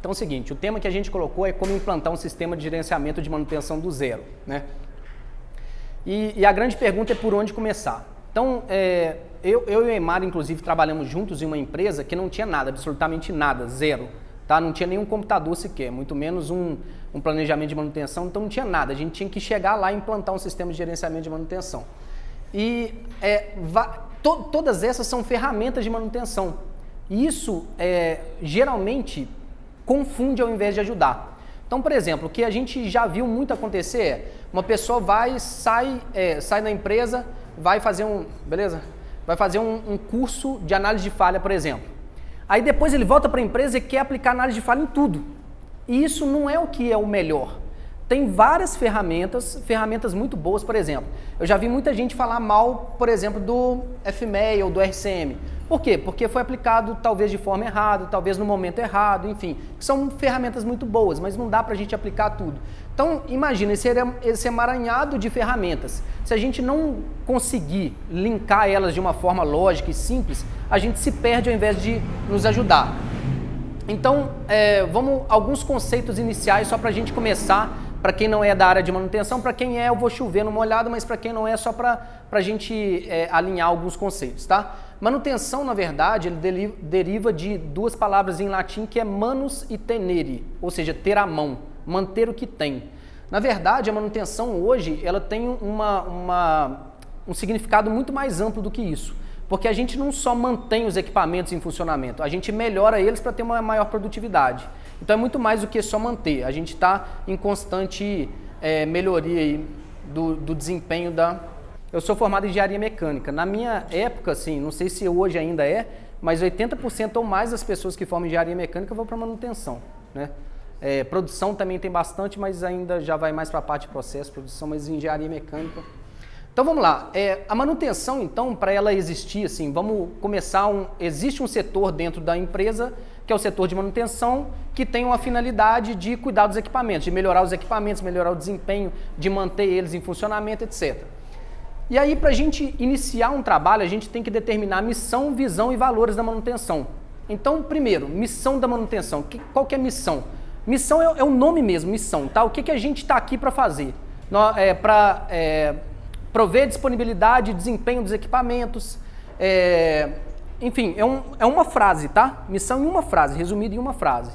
Então é o seguinte, o tema que a gente colocou é como implantar um sistema de gerenciamento de manutenção do zero, né? E a grande pergunta é por onde começar. Então, eu e o Eymar, inclusive, trabalhamos juntos em uma empresa que não tinha nada, absolutamente nada, zero. Tá? Não tinha nenhum computador sequer, muito menos um planejamento de manutenção, então não tinha nada. A gente tinha que chegar lá e implantar um sistema de gerenciamento de manutenção. E todas essas são ferramentas de manutenção. E isso, geralmente, confunde ao invés de ajudar. Então, por exemplo, o que a gente já viu muito acontecer é uma pessoa sai da empresa, vai fazer um curso de análise de falha, por exemplo. Aí depois ele volta para a empresa e quer aplicar análise de falha em tudo. E isso não é o que é o melhor. Tem várias ferramentas muito boas, por exemplo. Eu já vi muita gente falar mal, por exemplo, do FMEA ou do RCM. Por quê? Porque foi aplicado talvez de forma errada, talvez no momento errado, enfim. São ferramentas muito boas, mas não dá para a gente aplicar tudo. Então, imagina esse emaranhado de ferramentas. Se a gente não conseguir linkar elas de uma forma lógica e simples, a gente se perde ao invés de nos ajudar. Então, alguns conceitos iniciais só para a gente começar, para quem não é da área de manutenção, para quem eu vou chover numa olhada, mas para quem não é, só para a gente alinhar alguns conceitos, tá? Manutenção, na verdade, ele deriva de duas palavras em latim que é manus e tenere, ou seja, ter à mão, manter o que tem. Na verdade, a manutenção hoje, ela tem um significado muito mais amplo do que isso, porque a gente não só mantém os equipamentos em funcionamento, a gente melhora eles para ter uma maior produtividade. Então é muito mais do que só manter, a gente está em constante melhoria aí do desempenho da... Eu sou formado em engenharia mecânica. Na minha época, assim, não sei se hoje ainda mas 80% ou mais das pessoas que formam engenharia mecânica vão para manutenção, né? Produção também tem bastante, mas ainda já vai mais para a parte de processo, produção, mas engenharia mecânica. Então vamos lá, a manutenção então, para ela existir, assim, vamos começar, existe um setor dentro da empresa, que é o setor de manutenção, que tem uma finalidade de cuidar dos equipamentos, de melhorar os equipamentos, melhorar o desempenho, de manter eles em funcionamento, etc. E aí, para a gente iniciar um trabalho, a gente tem que determinar a missão, visão e valores da manutenção. Então, primeiro, missão da manutenção. Qual que é a missão? Missão é o nome mesmo, missão, tá? O que a gente está aqui para fazer? Para prover disponibilidade e desempenho dos equipamentos. Enfim, é uma frase, tá? Missão em uma frase, resumida em uma frase.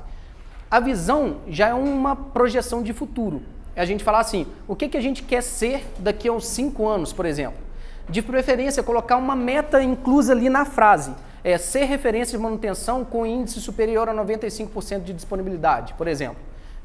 A visão já é uma projeção de futuro. É a gente falar assim, o que a gente quer ser daqui a uns 5 anos, por exemplo. De preferência, colocar uma meta inclusa ali na frase. Ser referência de manutenção com índice superior a 95% de disponibilidade, por exemplo.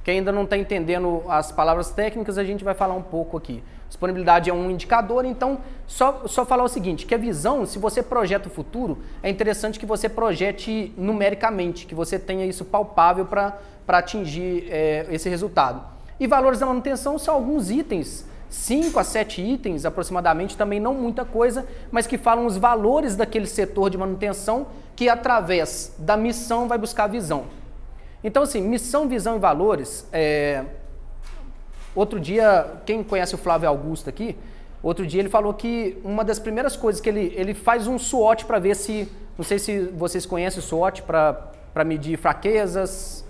Quem ainda não está entendendo as palavras técnicas, a gente vai falar um pouco aqui. Disponibilidade é um indicador, então só falar o seguinte, que a visão, se você projeta o futuro, é interessante que você projete numericamente, que você tenha isso palpável para atingir esse resultado. E valores da manutenção são alguns itens, 5 a 7 itens aproximadamente, também não muita coisa, mas que falam os valores daquele setor de manutenção que através da missão vai buscar a visão. Então assim, missão, visão e valores, outro dia, quem conhece o Flávio Augusto aqui, outro dia ele falou que uma das primeiras coisas que ele faz um SWOT para ver se, não sei se vocês conhecem o SWOT, para medir fraquezas,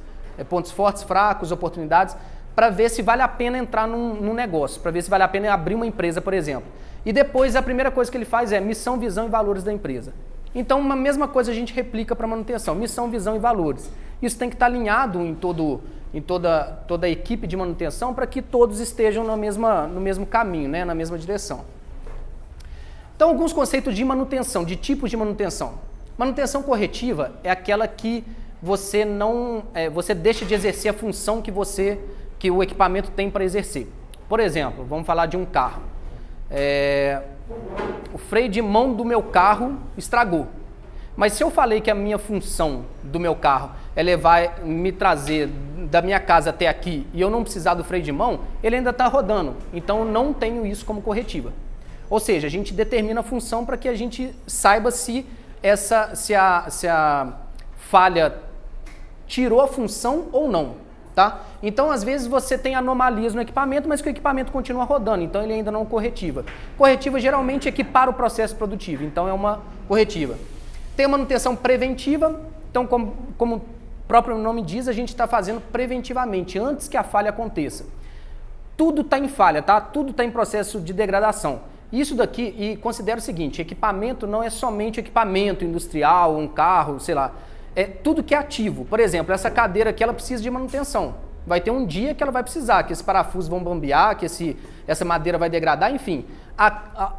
pontos fortes, fracos, oportunidades, para ver se vale a pena entrar num negócio, para ver se vale a pena abrir uma empresa, por exemplo. E depois a primeira coisa que ele faz é missão, visão e valores da empresa. Então, uma mesma coisa a gente replica para manutenção, missão, visão e valores. Isso tem que estar alinhado em toda a equipe de manutenção para que todos estejam no mesmo caminho, né? Na mesma direção. Então, alguns conceitos de manutenção, de tipos de manutenção. Manutenção corretiva é aquela que você deixa de exercer a função que o equipamento tem para exercer. Por exemplo, vamos falar de um carro. O freio de mão do meu carro estragou. Mas se eu falei que a minha função do meu carro é me trazer da minha casa até aqui e eu não precisar do freio de mão, ele ainda está rodando. Então eu não tenho isso como corretiva. Ou seja, a gente determina a função para que a gente saiba se a falha tirou a função ou não. Tá? Então, às vezes, você tem anomalias no equipamento, mas que o equipamento continua rodando, então ele ainda não é corretiva. Corretiva, geralmente, equipara o processo produtivo, então é uma corretiva. Tem a manutenção preventiva, então, como próprio nome diz, a gente está fazendo preventivamente, antes que a falha aconteça. Tudo está em falha, tá? Tudo está em processo de degradação. Isso daqui, e considera o seguinte, equipamento não é somente equipamento industrial, um carro, sei lá, é tudo que é ativo. Por exemplo, essa cadeira aqui, ela precisa de manutenção. Vai ter um dia que ela vai precisar, que esses parafusos vão bambear, que essa madeira vai degradar, enfim.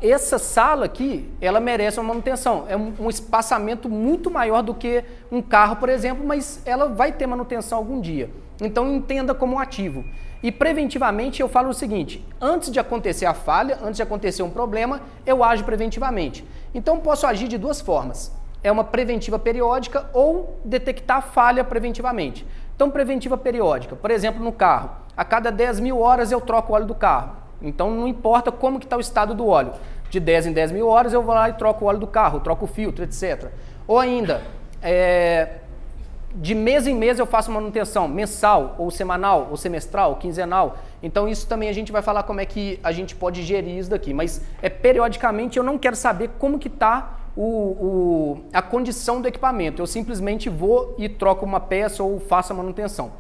Essa sala aqui, ela merece uma manutenção. É um espaçamento muito maior do que um carro, por exemplo, mas ela vai ter manutenção algum dia. Então, entenda como um ativo. E preventivamente eu falo o seguinte, antes de acontecer a falha, antes de acontecer um problema, eu ajo preventivamente. Então posso agir de duas formas, é uma preventiva periódica ou detectar falha preventivamente. Então preventiva periódica, por exemplo no carro, a cada 10.000 horas eu troco o óleo do carro. Então não importa como que está o estado do óleo, de 10 em 10.000 horas eu vou lá e troco o óleo do carro, troco o filtro, etc. Ou ainda, de mês em mês eu faço manutenção mensal, ou semanal, ou semestral, quinzenal. Então isso também a gente vai falar como é que a gente pode gerir isso daqui. Mas periodicamente eu não quero saber como que está a condição do equipamento. Eu simplesmente vou e troco uma peça ou faço a manutenção.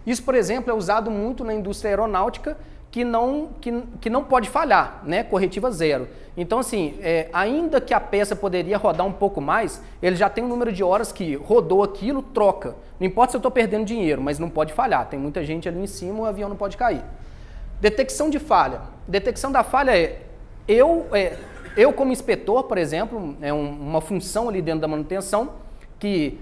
Isso, por exemplo, é usado muito na indústria aeronáutica, que não pode falhar, né? Corretiva zero. Então, assim, ainda que a peça poderia rodar um pouco mais, ele já tem um número de horas que rodou aquilo, troca. Não importa se eu estou perdendo dinheiro, mas não pode falhar. Tem muita gente ali em cima, o avião não pode cair. Detecção de falha. Detecção da falha eu como inspetor, por exemplo, é uma função ali dentro da manutenção, que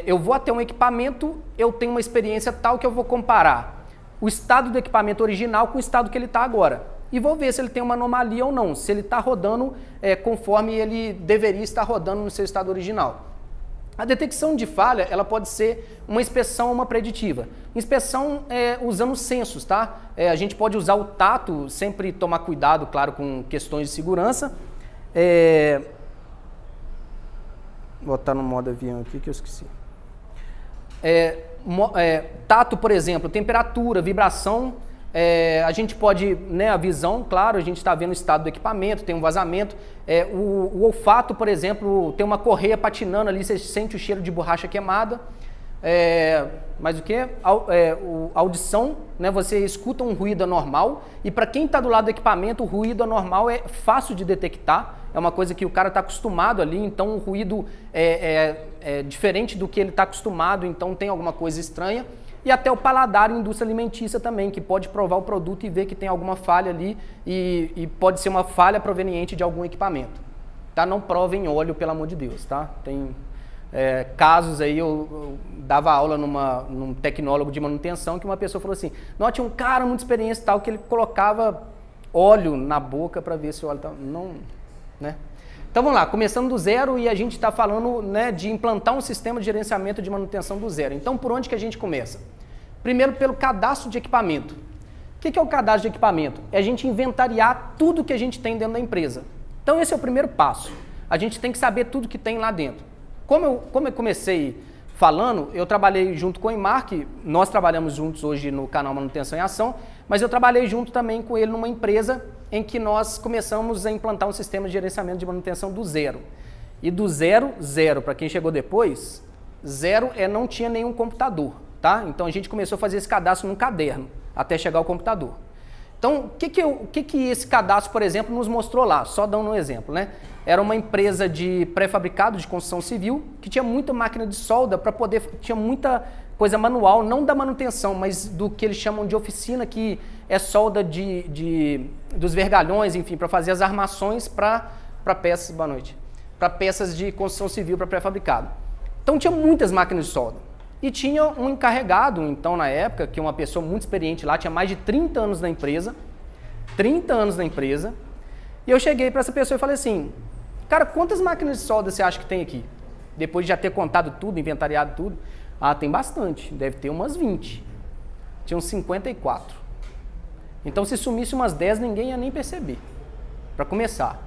eu vou até um equipamento, eu tenho uma experiência tal que eu vou comparar o estado do equipamento original com o estado que ele está agora. E vou ver se ele tem uma anomalia ou não, se ele está rodando conforme ele deveria estar rodando no seu estado original. A detecção de falha, ela pode ser uma inspeção ou uma preditiva. Inspeção usando censos, tá? A gente pode usar o tato, sempre tomar cuidado, claro, com questões de segurança. Vou botar no modo avião aqui que eu esqueci. Tato, por exemplo, temperatura, vibração, a gente pode, né, a visão, claro, a gente está vendo o estado do equipamento, tem um vazamento, o olfato, por exemplo, tem uma correia patinando ali, você sente o cheiro de borracha queimada, mas o que? Audição, né, você escuta um ruído anormal, e para quem está do lado do equipamento, o ruído anormal é fácil de detectar, é uma coisa que o cara está acostumado ali, então o ruído é diferente do que ele está acostumado, então tem alguma coisa estranha. E até o paladar em indústria alimentícia também, que pode provar o produto e ver que tem alguma falha ali e pode ser uma falha proveniente de algum equipamento. Tá? Não provem óleo, pelo amor de Deus. Tá? Tem casos aí, eu dava aula num tecnólogo de manutenção que uma pessoa falou assim, não, tinha um cara muito experiente tal que ele colocava óleo na boca para ver se o óleo estava... Não... Né? Então vamos lá, começando do zero e a gente está falando, né, de implantar um sistema de gerenciamento de manutenção do zero. Então por onde que a gente começa? Primeiro pelo cadastro de equipamento. O que é o cadastro de equipamento? É a gente inventariar tudo que a gente tem dentro da empresa. Então esse é o primeiro passo. A gente tem que saber tudo que tem lá dentro. Como eu comecei falando, eu trabalhei junto com o Imark, nós trabalhamos juntos hoje no canal Manutenção em Ação, mas eu trabalhei junto também com ele numa empresa em que nós começamos a implantar um sistema de gerenciamento de manutenção do zero. E do zero, para quem chegou depois, zero não tinha nenhum computador, tá? Então a gente começou a fazer esse cadastro num caderno, até chegar ao computador. Então, o que esse cadastro, por exemplo, nos mostrou lá? Só dando um exemplo, né? Era uma empresa de pré-fabricado de construção civil, que tinha muita máquina de solda para poder... Tinha muita coisa manual, não da manutenção, mas do que eles chamam de oficina, que é solda dos vergalhões, enfim, para fazer as armações para peças... Boa noite. Para peças de construção civil para pré-fabricado. Então, tinha muitas máquinas de solda. E tinha um encarregado, então, na época, que uma pessoa muito experiente lá, tinha mais de 30 anos na empresa, e eu cheguei para essa pessoa e falei assim, cara, quantas máquinas de solda você acha que tem aqui? Depois de já ter contado tudo, inventariado tudo, tem bastante, deve ter umas 20. Tinha uns 54. Então, se sumisse umas 10, ninguém ia nem perceber, para começar.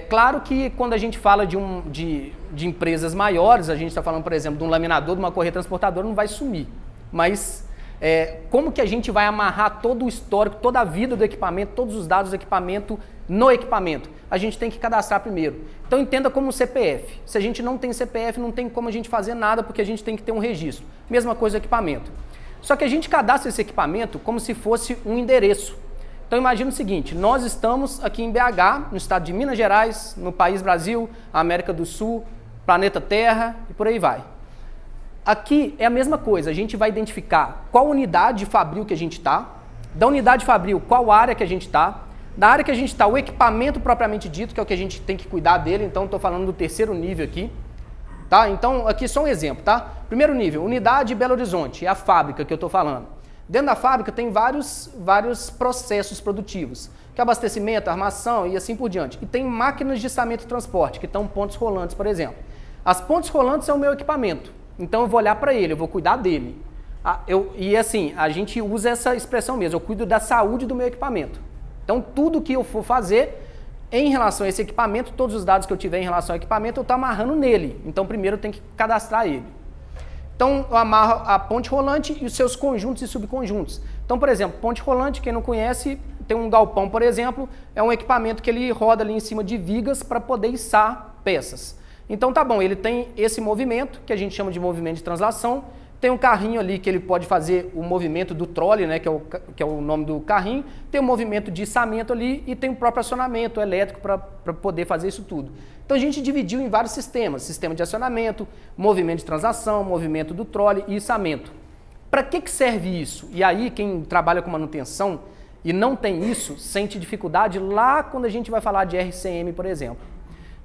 Claro que quando a gente fala de empresas maiores, a gente está falando, por exemplo, de um laminador, de uma correia transportadora, não vai sumir. Mas como que a gente vai amarrar todo o histórico, toda a vida do equipamento, todos os dados do equipamento no equipamento? A gente tem que cadastrar primeiro. Então entenda como um CPF. Se a gente não tem CPF, não tem como a gente fazer nada, porque a gente tem que ter um registro. Mesma coisa o equipamento. Só que a gente cadastra esse equipamento como se fosse um endereço. Então imagina o seguinte, nós estamos aqui em BH, no estado de Minas Gerais, no país Brasil, América do Sul, planeta Terra e por aí vai. Aqui é a mesma coisa, a gente vai identificar qual unidade fabril que a gente está, da unidade fabril qual área que a gente está, da área que a gente está o equipamento propriamente dito, que é o que a gente tem que cuidar dele, então estou falando do terceiro nível aqui, tá? Então aqui só um exemplo, tá? Primeiro nível, unidade Belo Horizonte, é a fábrica que eu estou falando. Dentro da fábrica tem vários processos produtivos, que é abastecimento, armação e assim por diante. E tem máquinas de içamento e transporte, que estão pontes rolantes, por exemplo. As pontes rolantes é o meu equipamento. Então eu vou olhar para ele, eu vou cuidar dele. E assim, a gente usa essa expressão mesmo, eu cuido da saúde do meu equipamento. Então tudo que eu for fazer em relação a esse equipamento, todos os dados que eu tiver em relação ao equipamento, eu estou amarrando nele. Então primeiro eu tenho que cadastrar ele. Então eu amarro a ponte rolante e os seus conjuntos e subconjuntos. Então, por exemplo, ponte rolante, quem não conhece, tem um galpão, por exemplo, é um equipamento que ele roda ali em cima de vigas para poder içar peças. Então tá bom, ele tem esse movimento, que a gente chama de movimento de translação, tem um carrinho ali que ele pode fazer o movimento do trolley, né, que é o nome do carrinho, tem o movimento de içamento ali e tem o próprio acionamento elétrico para poder fazer isso tudo. Então a gente dividiu em vários sistemas, sistema de acionamento, movimento de translação, movimento do trolley e içamento. Para que serve isso? E aí quem trabalha com manutenção e não tem isso, sente dificuldade lá quando a gente vai falar de RCM, por exemplo.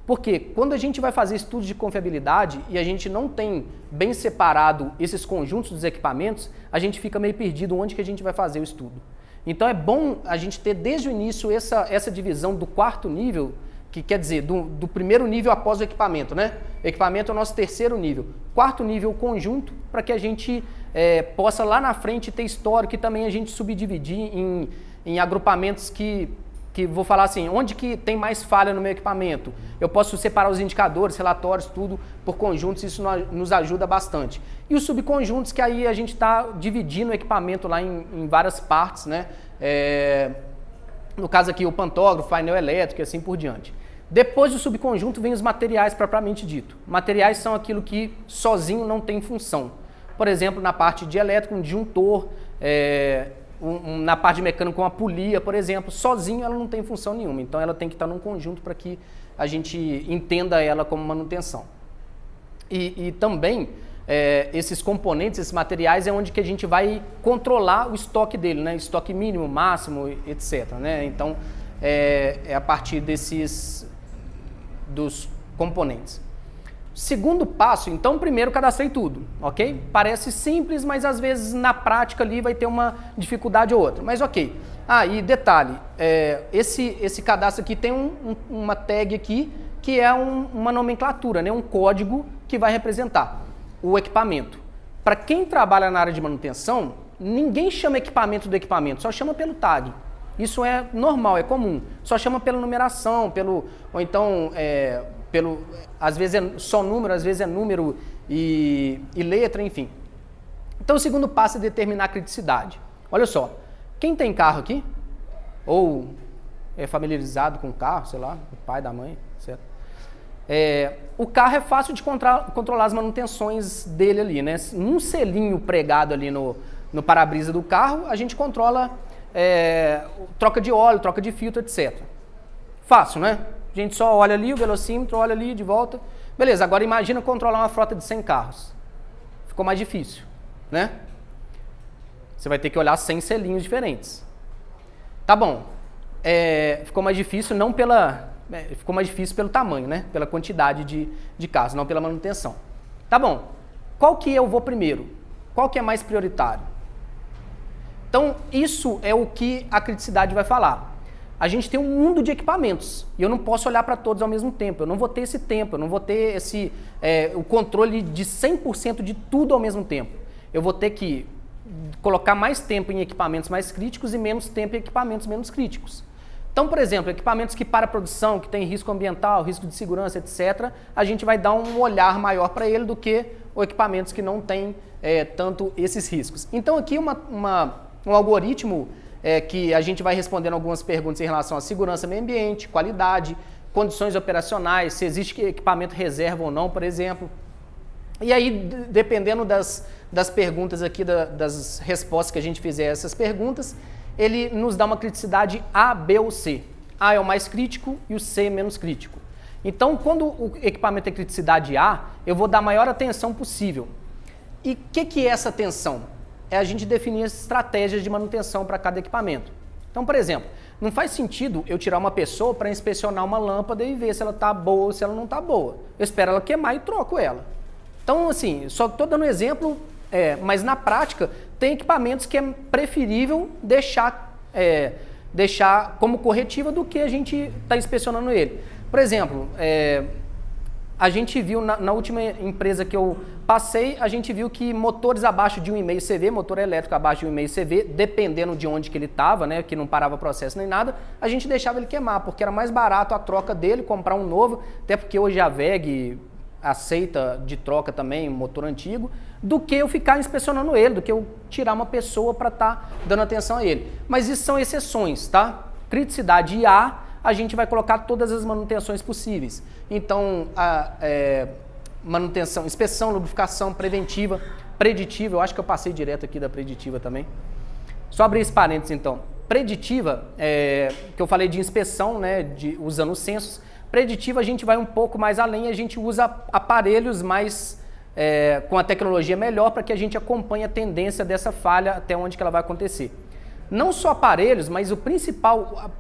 Porque quando a gente vai fazer estudos de confiabilidade e a gente não tem bem separado esses conjuntos dos equipamentos, a gente fica meio perdido onde que a gente vai fazer o estudo. Então é bom a gente ter desde o início essa divisão do quarto nível, que quer dizer, do primeiro nível após o equipamento, né? Equipamento é o nosso terceiro nível. Quarto nível, conjunto, para que a gente possa lá na frente ter histórico e também a gente subdividir em agrupamentos que vou falar assim, onde que tem mais falha no meu equipamento. Eu posso separar os indicadores, relatórios, tudo por conjuntos, isso nos ajuda bastante. E os subconjuntos, que aí a gente está dividindo o equipamento lá em várias partes, né? No caso aqui o pantógrafo, painel elétrico e assim por diante. Depois do subconjunto vem os materiais propriamente dito. Materiais são aquilo que sozinho não tem função. Por exemplo, na parte de elétrico, um disjuntor, na parte de mecânico, uma polia, por exemplo, sozinho ela não tem função nenhuma. Então ela tem que estar num conjunto para que a gente entenda ela como manutenção. E também esses componentes, esses materiais é onde que a gente vai controlar o estoque dele, né? Estoque mínimo, máximo, etc. Né? Então é a partir dos componentes. Segundo passo, então primeiro cadastrei tudo, ok? Parece simples, mas às vezes na prática ali vai ter uma dificuldade ou outra, mas ok. E detalhe, esse cadastro aqui tem uma tag aqui que é uma nomenclatura, né? Um código que vai representar o equipamento. Para quem trabalha na área de manutenção, ninguém chama equipamento do equipamento, só chama pelo tag. Isso é normal, é comum, só chama pela numeração, ou então às vezes é só número, às vezes é número e letra, enfim. Então o segundo passo é determinar a criticidade. Olha só, quem tem carro aqui, ou é familiarizado com o carro, sei lá, o pai, da mãe, certo? O carro é fácil de controlar as manutenções dele ali, né? Num selinho pregado ali no para-brisa do carro, a gente controla troca de óleo, troca de filtro, etc. Fácil, né? A gente só olha ali o velocímetro, olha ali de volta. Beleza, agora imagina controlar uma frota de 100 carros. Ficou mais difícil, né? Você vai ter que olhar 100 selinhos diferentes. Tá bom. Ficou mais difícil não ficou mais difícil pelo tamanho, né? Pela quantidade de carros, não pela manutenção. Tá bom. Qual que eu vou primeiro? Qual que é mais prioritário? Então, isso é o que a criticidade vai falar. A gente tem um mundo de equipamentos e eu não posso olhar para todos ao mesmo tempo. Eu não vou ter esse tempo, eu não vou ter o controle de 100% de tudo ao mesmo tempo. Eu vou ter que colocar mais tempo em equipamentos mais críticos e menos tempo em equipamentos menos críticos. Então, por exemplo, equipamentos que para a produção, que tem risco ambiental, risco de segurança, etc., a gente vai dar um olhar maior para ele do que os equipamentos que não têm tanto esses riscos. Então aqui um algoritmo que a gente vai respondendo algumas perguntas em relação à segurança meio ambiente, qualidade, condições operacionais, se existe equipamento reserva ou não, por exemplo. E aí, dependendo das perguntas aqui, das respostas que a gente fizer a essas perguntas, ele nos dá uma criticidade A, B ou C. A é o mais crítico e o C é menos crítico. Então, quando o equipamento é criticidade A, eu vou dar a maior atenção possível. E o que é essa atenção? É a gente definir as estratégias de manutenção para cada equipamento. Então, por exemplo, não faz sentido eu tirar uma pessoa para inspecionar uma lâmpada e ver se ela está boa ou se ela não está boa. Eu espero ela queimar e troco ela. Então, assim, só estou dando exemplo, mas na prática tem equipamentos que é preferível deixar como corretiva do que a gente está inspecionando ele. Por exemplo, a gente viu na última empresa que eu passei, a gente viu que motores abaixo de 1,5 CV, motor elétrico abaixo de 1,5 CV, dependendo de onde que ele estava, né, que não parava processo nem nada, a gente deixava ele queimar, porque era mais barato a troca dele, comprar um novo, até porque hoje a WEG aceita de troca também motor antigo, do que eu ficar inspecionando ele, do que eu tirar uma pessoa para estar dando atenção a ele. Mas isso são exceções, tá? Criticidade A, a gente vai colocar todas as manutenções possíveis. Então, manutenção, inspeção, lubrificação, preventiva, preditiva, eu acho que eu passei direto aqui da preditiva também. Só abrir esse parênteses então. Preditiva, que eu falei de inspeção, né, usando os censos. Preditiva a gente vai um pouco mais além, a gente usa aparelhos mais com a tecnologia melhor para que a gente acompanhe a tendência dessa falha até onde que ela vai acontecer. Não só aparelhos, mas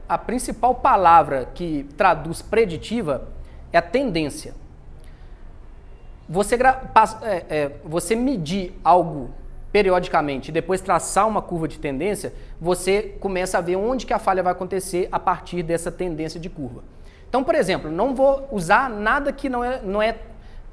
a principal palavra que traduz preditiva é a tendência. Você medir algo periodicamente e depois traçar uma curva de tendência, você começa a ver onde que a falha vai acontecer a partir dessa tendência de curva. Então, por exemplo, não vou usar nada que não é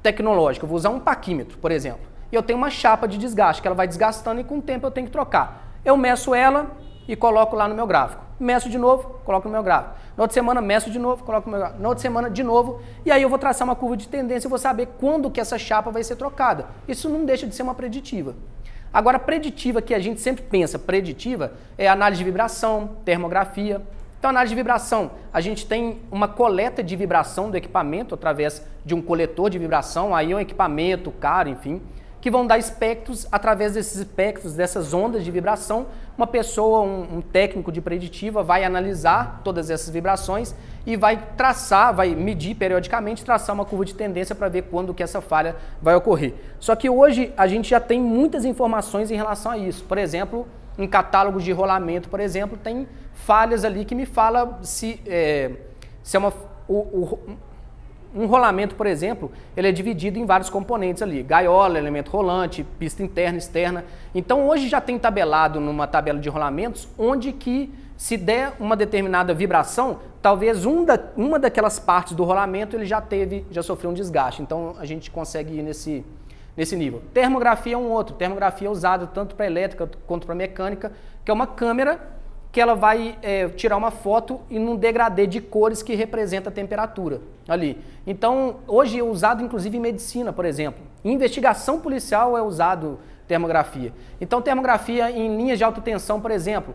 tecnológico, eu vou usar um paquímetro, por exemplo. E eu tenho uma chapa de desgaste, que ela vai desgastando e com o tempo eu tenho que trocar. Eu meço ela e coloco lá no meu gráfico. Meço de novo, coloco no meu gráfico. Na outra semana, meço de novo, coloco no meu gráfico. Na outra semana, de novo. E aí eu vou traçar uma curva de tendência e vou saber quando que essa chapa vai ser trocada. Isso não deixa de ser uma preditiva. Agora, preditiva que a gente sempre pensa, preditiva, é análise de vibração, termografia. Então, análise de vibração, a gente tem uma coleta de vibração do equipamento através de um coletor de vibração, aí é um equipamento caro, enfim, que vão dar espectros, através desses espectros, dessas ondas de vibração, uma pessoa, um técnico de preditiva vai analisar todas essas vibrações e vai traçar, vai medir periodicamente, traçar uma curva de tendência para ver quando que essa falha vai ocorrer. Só que hoje a gente já tem muitas informações em relação a isso. Por exemplo, em catálogos de rolamento, por exemplo, tem falhas ali que me fala se é um rolamento, por exemplo, ele é dividido em vários componentes ali, gaiola, elemento rolante, pista interna, externa. Então hoje já tem tabelado numa tabela de rolamentos onde que se der uma determinada vibração, talvez uma daquelas partes do rolamento ele já sofreu um desgaste. Então a gente consegue ir nesse nível. Termografia é um outro. Termografia é usado tanto para elétrica quanto para mecânica, que é uma câmera que ela vai tirar uma foto e num degradê de cores que representa a temperatura ali. Então, hoje é usado inclusive em medicina, por exemplo. Em investigação policial é usado termografia. Então, termografia em linhas de alta tensão, por exemplo.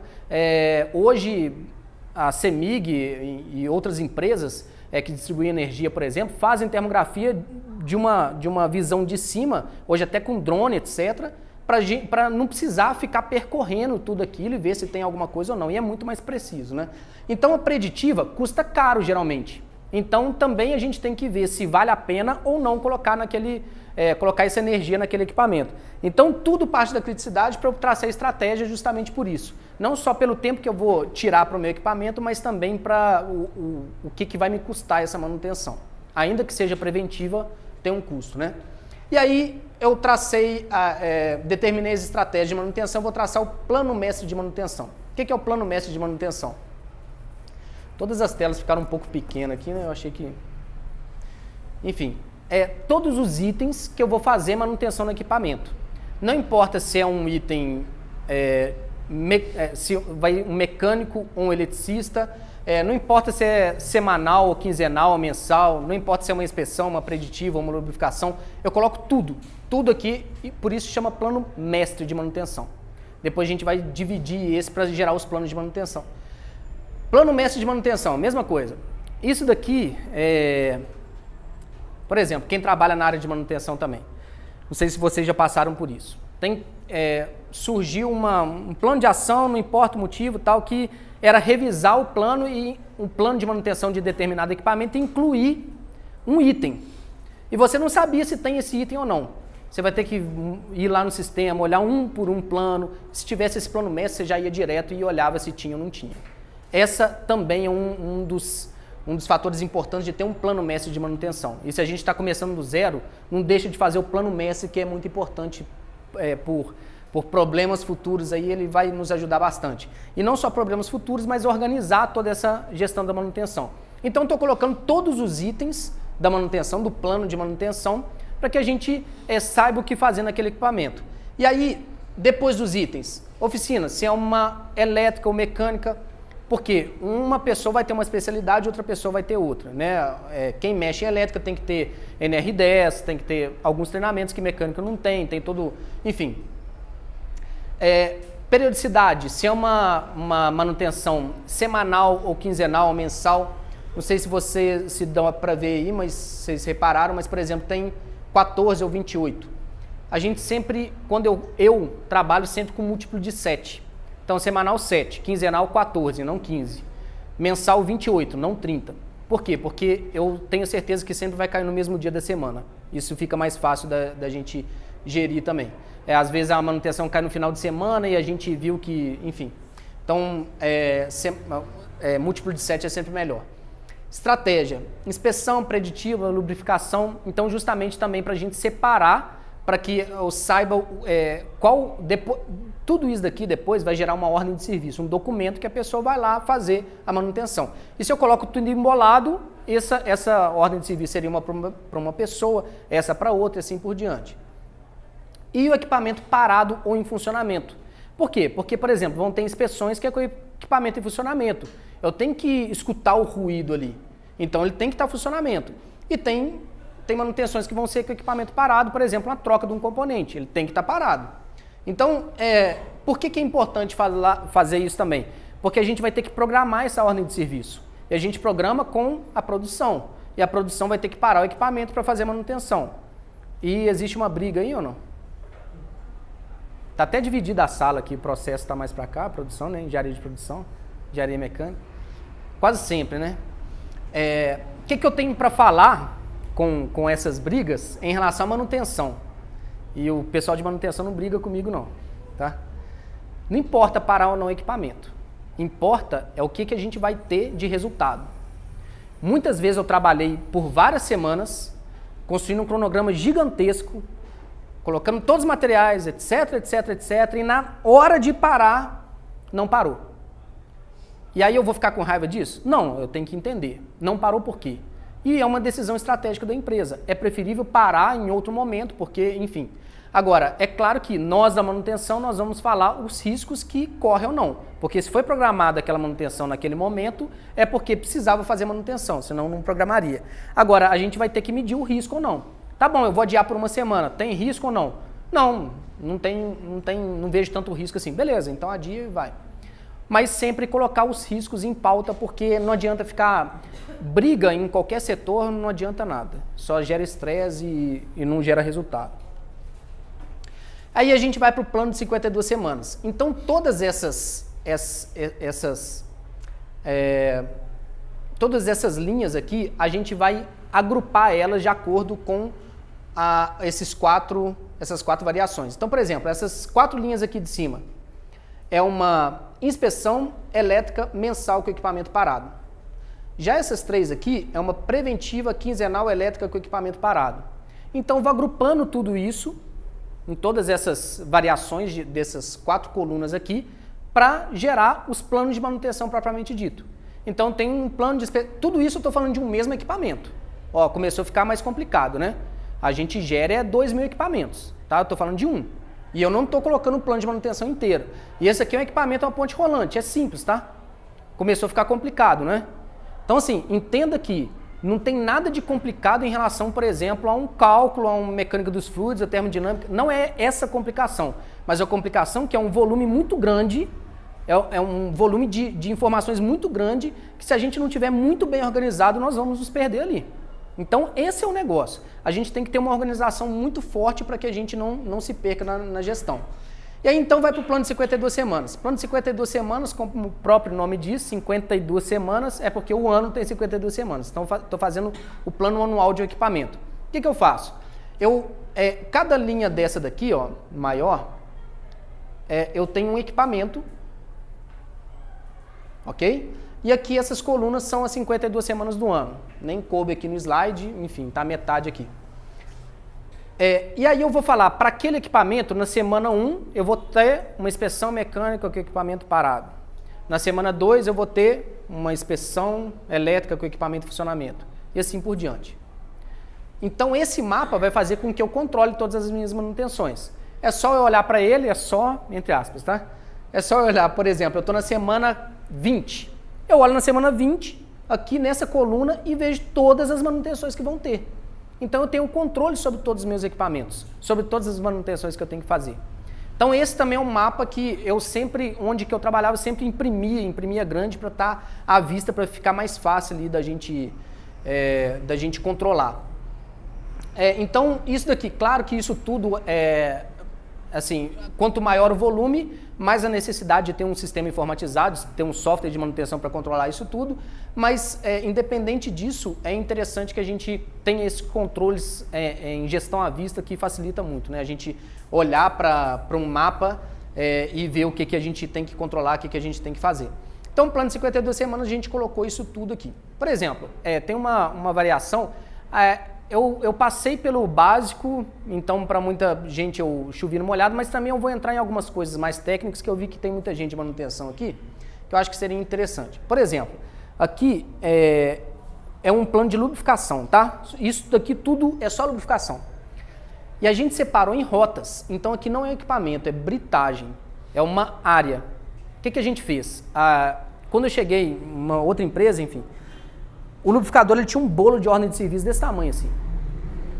Hoje, a CEMIG e outras empresas que distribuem energia, por exemplo, fazem termografia de uma visão de cima, hoje até com drone, etc., para não precisar ficar percorrendo tudo aquilo e ver se tem alguma coisa ou não. E é muito mais preciso, né? Então, a preditiva custa caro, geralmente. Então, também a gente tem que ver se vale a pena ou não colocar essa energia naquele equipamento. Então, tudo parte da criticidade para eu traçar estratégia justamente por isso. Não só pelo tempo que eu vou tirar para o meu equipamento, mas também para o que vai me custar essa manutenção. Ainda que seja preventiva, tem um custo, né? E aí, eu determinei as estratégias de manutenção, vou traçar o plano mestre de manutenção. O que é o plano mestre de manutenção? Todas as telas ficaram um pouco pequenas aqui, né? Eu achei que... Enfim, todos os itens que eu vou fazer manutenção no equipamento. Não importa se é um item, se vai um mecânico ou um eletricista, Não importa se é semanal, ou quinzenal, ou mensal, não importa se é uma inspeção, uma preditiva, uma lubrificação, eu coloco tudo aqui, e por isso chama plano mestre de manutenção. Depois a gente vai dividir esse para gerar os planos de manutenção. Plano mestre de manutenção, mesma coisa. Isso daqui, por exemplo, quem trabalha na área de manutenção também, não sei se vocês já passaram por isso. Surgiu um plano de ação, não importa o motivo, tal, que era revisar o plano e um plano de manutenção de determinado equipamento e incluir um item. E você não sabia se tem esse item ou não. Você vai ter que ir lá no sistema, olhar um por um plano. Se tivesse esse plano mestre, você já ia direto e olhava se tinha ou não tinha. Essa também é um dos fatores importantes de ter um plano mestre de manutenção. E se a gente está começando do zero, não deixa de fazer o plano mestre, que é muito importante por problemas futuros, aí ele vai nos ajudar bastante. E não só problemas futuros, mas organizar toda essa gestão da manutenção. Então, estou colocando todos os itens da manutenção, do plano de manutenção, para que a gente saiba o que fazer naquele equipamento. E aí, depois dos itens, oficina, se é uma elétrica ou mecânica, porque uma pessoa vai ter uma especialidade, outra pessoa vai ter outra, né? Quem mexe em elétrica tem que ter NR10, tem que ter alguns treinamentos que mecânica não tem todo, enfim. Periodicidade, se é uma manutenção semanal ou quinzenal ou mensal, não sei se se dá para ver aí, mas vocês repararam, mas por exemplo tem 14 ou 28. A gente sempre, quando eu trabalho sempre com múltiplo de 7. Então semanal 7, quinzenal 14, não 15. Mensal 28, não 30. Por quê? Porque eu tenho certeza que sempre vai cair no mesmo dia da semana. Isso fica mais fácil da gente gerir também. Às vezes a manutenção cai no final de semana e a gente viu que, enfim. Então, múltiplo de 7 é sempre melhor. Estratégia, inspeção preditiva, lubrificação. Então, justamente também para a gente separar, para que eu saiba tudo isso daqui depois vai gerar uma ordem de serviço, um documento que a pessoa vai lá fazer a manutenção. E se eu coloco tudo embolado, essa ordem de serviço seria uma para uma pessoa, essa para outra e assim por diante. E o equipamento parado ou em funcionamento. Por quê? Porque, por exemplo, vão ter inspeções que é com o equipamento em funcionamento. Eu tenho que escutar o ruído ali. Então, ele tem que estar em funcionamento. E tem manutenções que vão ser com o equipamento parado, por exemplo, a troca de um componente. Ele tem que estar parado. Então, por que é importante fazer isso também? Porque a gente vai ter que programar essa ordem de serviço. E a gente programa com a produção. E a produção vai ter que parar o equipamento para fazer a manutenção. E existe uma briga aí ou não? Está até dividida a sala aqui, o processo está mais para cá, a produção, né? Engenharia de produção, engenharia mecânica. Quase sempre, né? O que eu tenho para falar com essas brigas em relação à manutenção? E o pessoal de manutenção não briga comigo não, tá? Não importa parar ou não o equipamento. Importa o que a gente vai ter de resultado. Muitas vezes eu trabalhei por várias semanas, construindo um cronograma gigantesco, colocando todos os materiais, etc, etc, etc, e na hora de parar, não parou. E aí eu vou ficar com raiva disso? Não, eu tenho que entender. Não parou por quê? E é uma decisão estratégica da empresa. É preferível parar em outro momento, porque, enfim. Agora, é claro que nós da manutenção, nós vamos falar os riscos que correm ou não. Porque se foi programada aquela manutenção naquele momento, é porque precisava fazer manutenção, senão não programaria. Agora, a gente vai ter que medir o risco ou não. Tá bom, eu vou adiar por uma semana. Tem risco ou não? Não vejo tanto risco assim. Beleza, então adia e vai. Mas sempre colocar os riscos em pauta, porque não adianta ficar... Briga em qualquer setor não adianta nada. Só gera estresse e não gera resultado. Aí a gente vai para o plano de 52 semanas. Então, todas essas linhas aqui, a gente vai agrupar elas de acordo com essas quatro variações. Então, por exemplo, essas 4 linhas aqui de cima é uma inspeção elétrica mensal com equipamento parado. Já essas 3 aqui é uma preventiva quinzenal elétrica com equipamento parado. Então, vou agrupando tudo isso em todas essas variações dessas 4 colunas aqui para gerar os planos de manutenção propriamente dito. Então, tem um plano de... Tudo isso eu estou falando de um mesmo equipamento. Ó, começou a ficar mais complicado, né? A gente gera 2.000 equipamentos, tá? Eu estou falando de um. E eu não estou colocando o plano de manutenção inteiro. E esse aqui é um equipamento, é uma ponte rolante, é simples, tá? começou a ficar complicado, né? Então, assim, entenda que não tem nada de complicado em relação, por exemplo, a um cálculo, a uma mecânica dos fluidos, a termodinâmica. Não é essa complicação, mas a complicação que é um volume muito grande, é um volume de informações muito grande, que se a gente não tiver muito bem organizado, nós vamos nos perder ali. Então, esse é o negócio. A gente tem que ter uma organização muito forte para que a gente não se perca na gestão. E aí, então, vai para o plano de 52 semanas. Plano de 52 semanas, como o próprio nome diz, 52 semanas, é porque o ano tem 52 semanas. Então, estou fazendo o plano anual de equipamento. O que eu faço? Cada linha dessa daqui, ó, maior, eu tenho um equipamento, ok? E aqui essas colunas são as 52 semanas do ano. Nem coube aqui no slide, enfim, está metade aqui. E aí eu vou falar, para aquele equipamento, na semana 1, eu vou ter uma inspeção mecânica com o equipamento parado. Na semana 2, eu vou ter uma inspeção elétrica com o equipamento em funcionamento. E assim por diante. Então, esse mapa vai fazer com que eu controle todas as minhas manutenções. É só eu olhar para ele, entre aspas, tá? É só eu olhar, por exemplo, eu estou na semana 20. Eu olho na semana 20, aqui nessa coluna, e vejo todas as manutenções que vão ter. Então, eu tenho controle sobre todos os meus equipamentos, sobre todas as manutenções que eu tenho que fazer. Então, esse também é um mapa que eu sempre, onde que eu trabalhava, eu sempre imprimia grande para estar à vista, para ficar mais fácil ali da gente controlar. Então, isso daqui, claro que isso tudo assim, quanto maior o volume, mais a necessidade de ter um sistema informatizado, ter um software de manutenção para controlar isso tudo, mas independente disso, é interessante que a gente tenha esses controles em gestão à vista que facilita muito, né? A gente olhar para um mapa e ver o que a gente tem que controlar, o que a gente tem que fazer. Então, no plano de 52 semanas, a gente colocou isso tudo aqui. Por exemplo, tem uma variação, eu passei pelo básico, então para muita gente eu chovi no molhado, mas também eu vou entrar em algumas coisas mais técnicas que eu vi que tem muita gente de manutenção aqui, que eu acho que seria interessante. Por exemplo, aqui é um plano de lubrificação, tá? Isso daqui tudo é só lubrificação. E a gente separou em rotas, então aqui não é equipamento, é britagem, é uma área. O que a gente fez? Quando eu cheguei em uma outra empresa, enfim, o lubrificador ele tinha um bolo de ordem de serviço desse tamanho assim.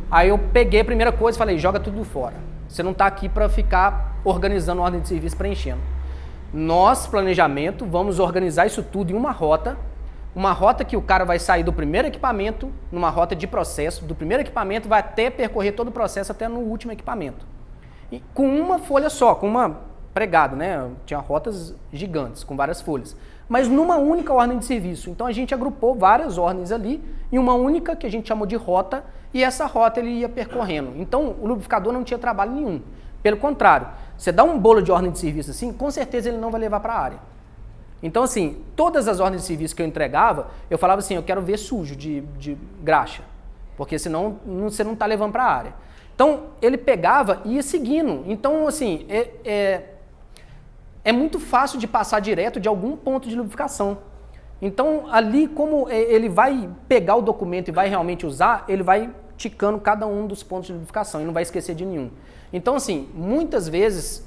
Aí eu peguei a primeira coisa e falei, joga tudo fora. Você não está aqui para ficar organizando ordem de serviço, preenchendo. Nós, planejamento, vamos organizar isso tudo em uma rota que o cara vai sair do primeiro equipamento, numa rota de processo, do primeiro equipamento vai até percorrer todo o processo até no último equipamento. E com uma folha só, com uma pregado, né? Tinha rotas gigantes, com várias folhas. Mas numa única ordem de serviço. Então a gente agrupou várias ordens ali em uma única que a gente chamou de rota e essa rota ele ia percorrendo. Então o lubrificador não tinha trabalho nenhum. Pelo contrário, você dá um bolo de ordem de serviço assim, com certeza ele não vai levar para a área. Então assim, todas as ordens de serviço que eu entregava, eu falava assim, eu quero ver sujo de graxa, porque senão você não está levando para a área. Então ele pegava e ia seguindo. Então assim, é muito fácil de passar direto de algum ponto de lubrificação. Então, ali, como ele vai pegar o documento e vai realmente usar, ele vai ticando cada um dos pontos de lubrificação e não vai esquecer de nenhum. Então, assim, muitas vezes,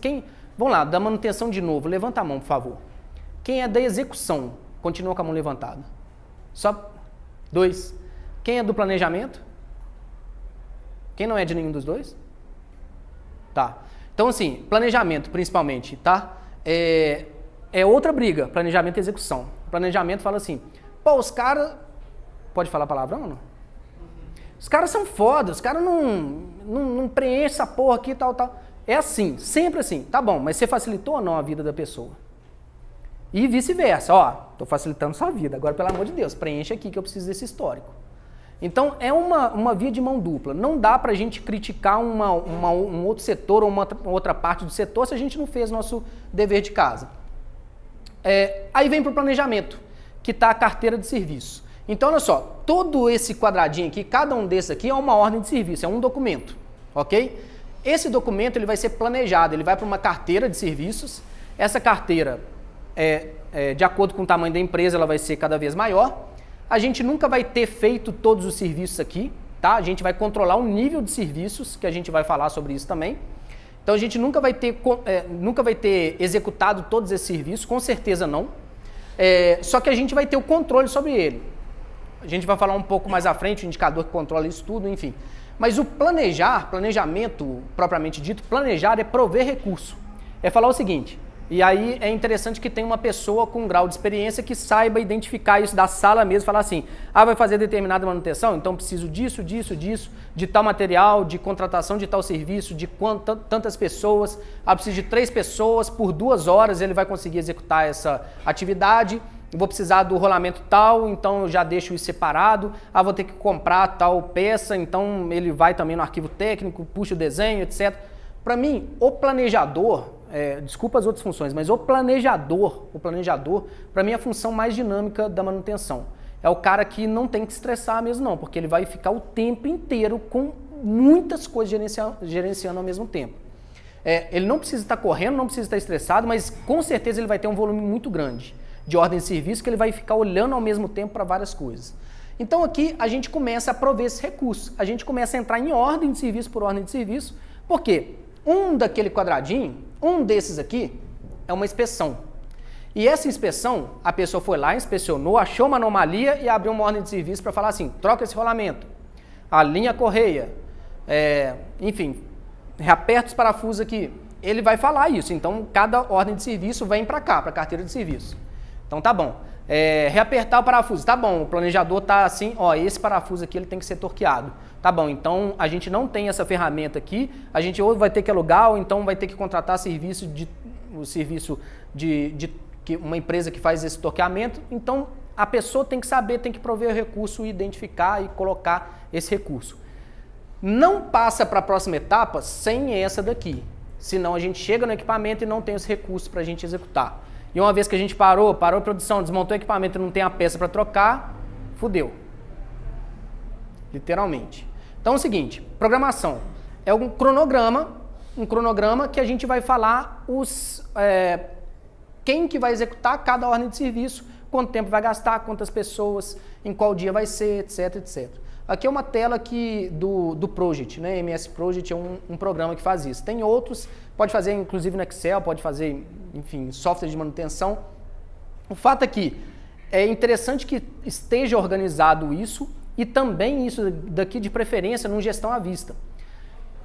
vamos lá, da manutenção de novo, levanta a mão, por favor. Quem é da execução, continua com a mão levantada. Só 2. Quem é do planejamento? Quem não é de nenhum dos dois? Tá. Então, assim, planejamento, principalmente, tá? É outra briga, planejamento e execução. O planejamento fala assim, pô, os caras... Pode falar palavrão ou não? Os caras são foda, os caras não preenchem essa porra aqui e tal. É assim, sempre assim. Tá bom, mas você facilitou ou não a vida da pessoa? E vice-versa, ó, tô facilitando sua vida, agora pelo amor de Deus, preenche aqui que eu preciso desse histórico. Então, é uma via de mão dupla. Não dá pra gente criticar um outro setor ou uma outra parte do setor se a gente não fez nosso dever de casa. Aí vem pro planejamento, que tá a carteira de serviço. Então, olha só, todo esse quadradinho aqui, cada um desses aqui é uma ordem de serviço, é um documento, ok? Esse documento ele vai ser planejado, ele vai para uma carteira de serviços. Essa carteira, de acordo com o tamanho da empresa, ela vai ser cada vez maior. A gente nunca vai ter feito todos os serviços aqui, tá? A gente vai controlar o nível de serviços, que a gente vai falar sobre isso também. Então, a gente nunca vai ter executado todos esses serviços, com certeza não. Só que a gente vai ter o controle sobre ele. A gente vai falar um pouco mais à frente, o indicador que controla isso tudo, enfim. Mas o planejamento propriamente dito, planejar é prover recurso. É falar o seguinte, e aí é interessante que tenha uma pessoa com um grau de experiência que saiba identificar isso da sala mesmo, falar assim, vai fazer determinada manutenção, então preciso disso, de tal material, de contratação de tal serviço, de tantas pessoas, preciso de 3 pessoas, por 2 horas ele vai conseguir executar essa atividade, vou precisar do rolamento tal, então eu já deixo isso separado, vou ter que comprar tal peça, então ele vai também no arquivo técnico, puxa o desenho, etc. Para mim, o planejador, desculpa as outras funções, mas o planejador, para mim é a função mais dinâmica da manutenção. É o cara que não tem que estressar mesmo não, porque ele vai ficar o tempo inteiro com muitas coisas gerenciando ao mesmo tempo. Ele não precisa estar correndo, não precisa estar estressado, mas com certeza ele vai ter um volume muito grande de ordem de serviço que ele vai ficar olhando ao mesmo tempo para várias coisas. Então aqui a gente começa a prover esse recurso, a gente começa a entrar em ordem de serviço por ordem de serviço, porque daquele quadradinho, desses aqui, é uma inspeção. E essa inspeção, a pessoa foi lá, inspecionou, achou uma anomalia e abriu uma ordem de serviço para falar assim, troca esse rolamento, alinha a correia, enfim, reaperta os parafusos aqui. Ele vai falar isso, então cada ordem de serviço vem para cá, para a carteira de serviço. Então tá bom. Reapertar o parafuso, tá bom, o planejador tá assim, esse parafuso aqui ele tem que ser torqueado. Tá bom, então a gente não tem essa ferramenta aqui, a gente ou vai ter que alugar ou então vai ter que contratar o serviço de uma empresa que faz esse torqueamento. Então a pessoa tem que saber, tem que prover o recurso, identificar e colocar esse recurso. Não passa para a próxima etapa sem essa daqui, senão a gente chega no equipamento e não tem os recursos para a gente executar. E uma vez que a gente parou a produção, desmontou o equipamento e não tem a peça para trocar, fudeu. Literalmente. Então é o seguinte, programação é um cronograma que a gente vai falar quem que vai executar cada ordem de serviço, quanto tempo vai gastar, quantas pessoas, em qual dia vai ser, etc, etc. Aqui é uma tela do Project, né? MS Project é um programa que faz isso. Tem outros, pode fazer inclusive no Excel, pode fazer, enfim, software de manutenção. O fato é que é interessante que esteja organizado isso e também isso daqui de preferência numa gestão à vista.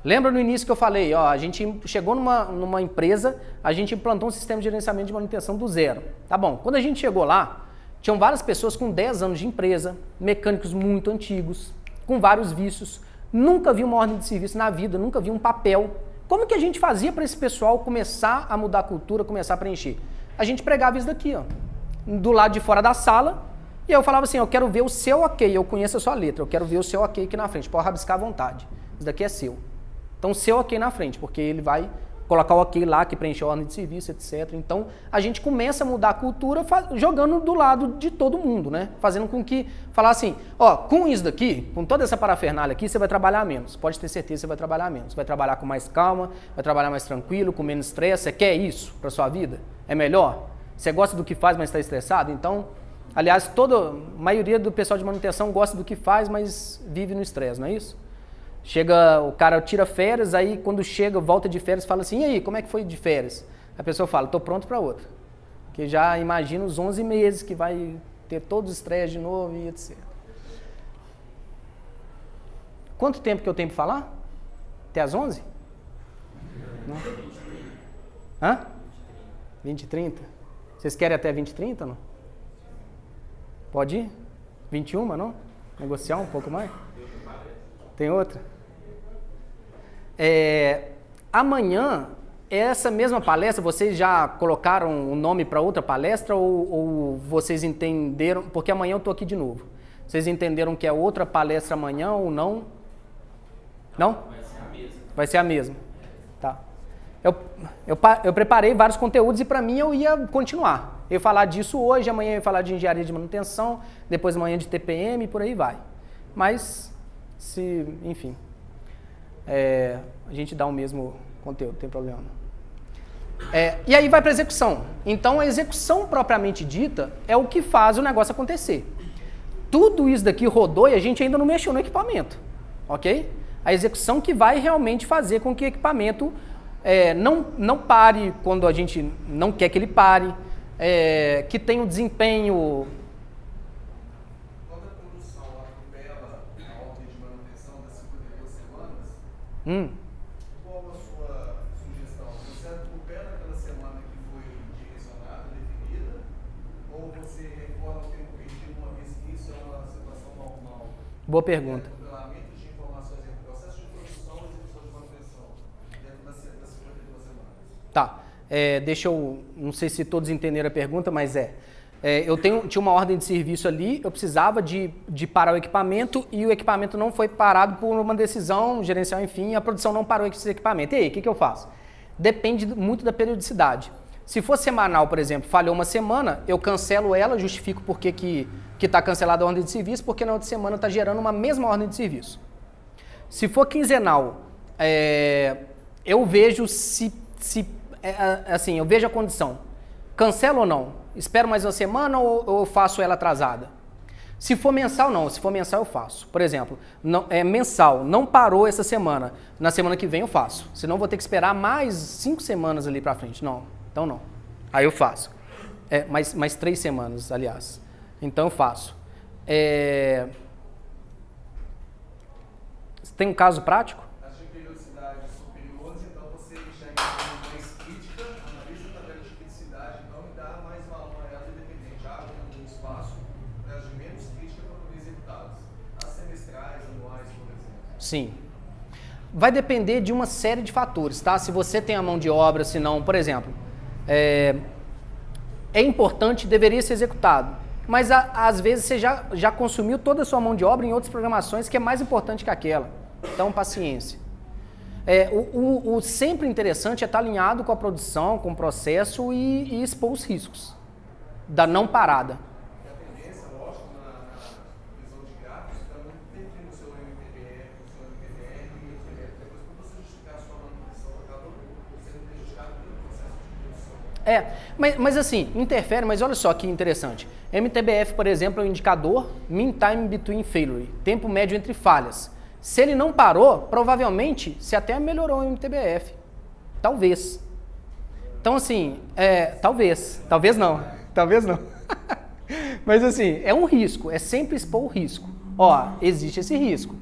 Lembra no início que eu falei, a gente chegou numa empresa, a gente implantou um sistema de gerenciamento de manutenção do zero. Tá bom, quando a gente chegou lá, tinham várias pessoas com 10 anos de empresa, mecânicos muito antigos, com vários vícios, nunca vi uma ordem de serviço na vida, nunca vi um papel. Como que a gente fazia para esse pessoal começar a mudar a cultura, começar a preencher? A gente pregava isso daqui, do lado de fora da sala, e eu falava assim, eu quero ver o seu ok, eu conheço a sua letra, eu quero ver o seu ok aqui na frente, pode rabiscar à vontade, isso daqui é seu. Então, o seu ok na frente, porque ele vai colocar o ok lá, que preencheu a ordem de serviço, etc. Então, a gente começa a mudar a cultura jogando do lado de todo mundo, né? Fazendo com que, falar assim, com isso daqui, com toda essa parafernália aqui, você vai trabalhar menos. Pode ter certeza que você vai trabalhar menos. Vai trabalhar com mais calma, vai trabalhar mais tranquilo, com menos estresse. Você quer isso para sua vida? É melhor? Você gosta do que faz, mas está estressado? Então, aliás, a maioria do pessoal de manutenção gosta do que faz, mas vive no estresse, não é isso? Chega, o cara tira férias, aí quando chega, volta de férias, fala assim, e aí, como é que foi de férias? A pessoa fala, estou pronto para outra. Porque já imagina os 11 meses que vai ter todos os estresses de novo e etc. Quanto tempo que eu tenho para falar? Até às 11? Não? Hã? 20 e 30? Vocês querem até 20 e 30, não? Pode ir? 21, não? Negociar um pouco mais? Tem outra? Amanhã, essa mesma palestra, vocês já colocaram o nome para outra palestra ou vocês entenderam? Porque amanhã eu estou aqui de novo. Vocês entenderam que é outra palestra amanhã ou não? Não? Vai ser a mesma. Vai ser a mesma. Tá. Eu preparei vários conteúdos e para mim eu ia continuar. Eu ia falar disso hoje, amanhã eu ia falar de engenharia de manutenção, depois amanhã de TPM e por aí vai. Mas, enfim, a gente dá o mesmo conteúdo, não tem problema não. E aí vai para a execução. Então a execução propriamente dita é o que faz o negócio acontecer. Tudo isso daqui rodou e a gente ainda não mexeu no equipamento, ok? A execução que vai realmente fazer com que o equipamento não pare quando a gente não quer que ele pare, que tem um desempenho... Quando a produção atropela a ordem de manutenção das 52 semanas, qual a sua sugestão? Você atropela aquela semana que foi direcionada, definida, ou você recorre ao tempo perdido uma vez que isso é uma situação normal? Boa pergunta. Atropelamento de informações em processo de produção e execução de manutenção dentro das 52 semanas. Tá. Deixa eu... Não sei se todos entenderam a pergunta, mas eu tinha uma ordem de serviço ali, eu precisava de parar o equipamento e o equipamento não foi parado por uma decisão gerencial, enfim, a produção não parou esse equipamento. E aí, o que eu faço? Depende muito da periodicidade. Se for semanal, por exemplo, falhou uma semana, eu cancelo ela, justifico por que está cancelada a ordem de serviço, porque na outra semana está gerando uma mesma ordem de serviço. Se for quinzenal, eu vejo assim, eu vejo a condição. Cancelo ou não? Espero mais uma semana ou eu faço ela atrasada? Se for mensal, não. Se for mensal, eu faço. Por exemplo, mensal, não parou essa semana. Na semana que vem eu faço. Senão eu vou ter que esperar mais 5 semanas ali pra frente. Não, então não. Aí eu faço. Mais 3 semanas, aliás. Então eu faço. Tem um caso prático? As de periodicidade superiores, então você enxerga como mais crítica, analisa a tabela de criticidade, então, e dá mais valor a ela independente. Abre um espaço para as de menos crítica para poder executadas. As semestrais, anuais, por exemplo. Sim. Vai depender de uma série de fatores, tá? Se você tem a mão de obra, se não, por exemplo, é importante, deveria ser executado. Mas às vezes você já consumiu toda a sua mão de obra em outras programações que é mais importante que aquela. Então, paciência. O sempre interessante é estar alinhado com a produção, com o processo e expor os riscos da não parada. A tendência, lógico, na visão de gráficos, está muito definido no seu MTBF, no seu MTBR e no seu MTBF. Depois, para você justificar a sua manutenção, acaba sendo prejudicado pelo processo de produção. Mas assim, interfere, mas olha só que interessante. MTBF, por exemplo, é um indicador Mean Time Between Failure, tempo médio entre falhas. Se ele não parou, provavelmente você até melhorou o MTBF. Talvez. Então assim, talvez não. Mas assim, é um risco, é sempre expor o risco. Ó, existe esse risco.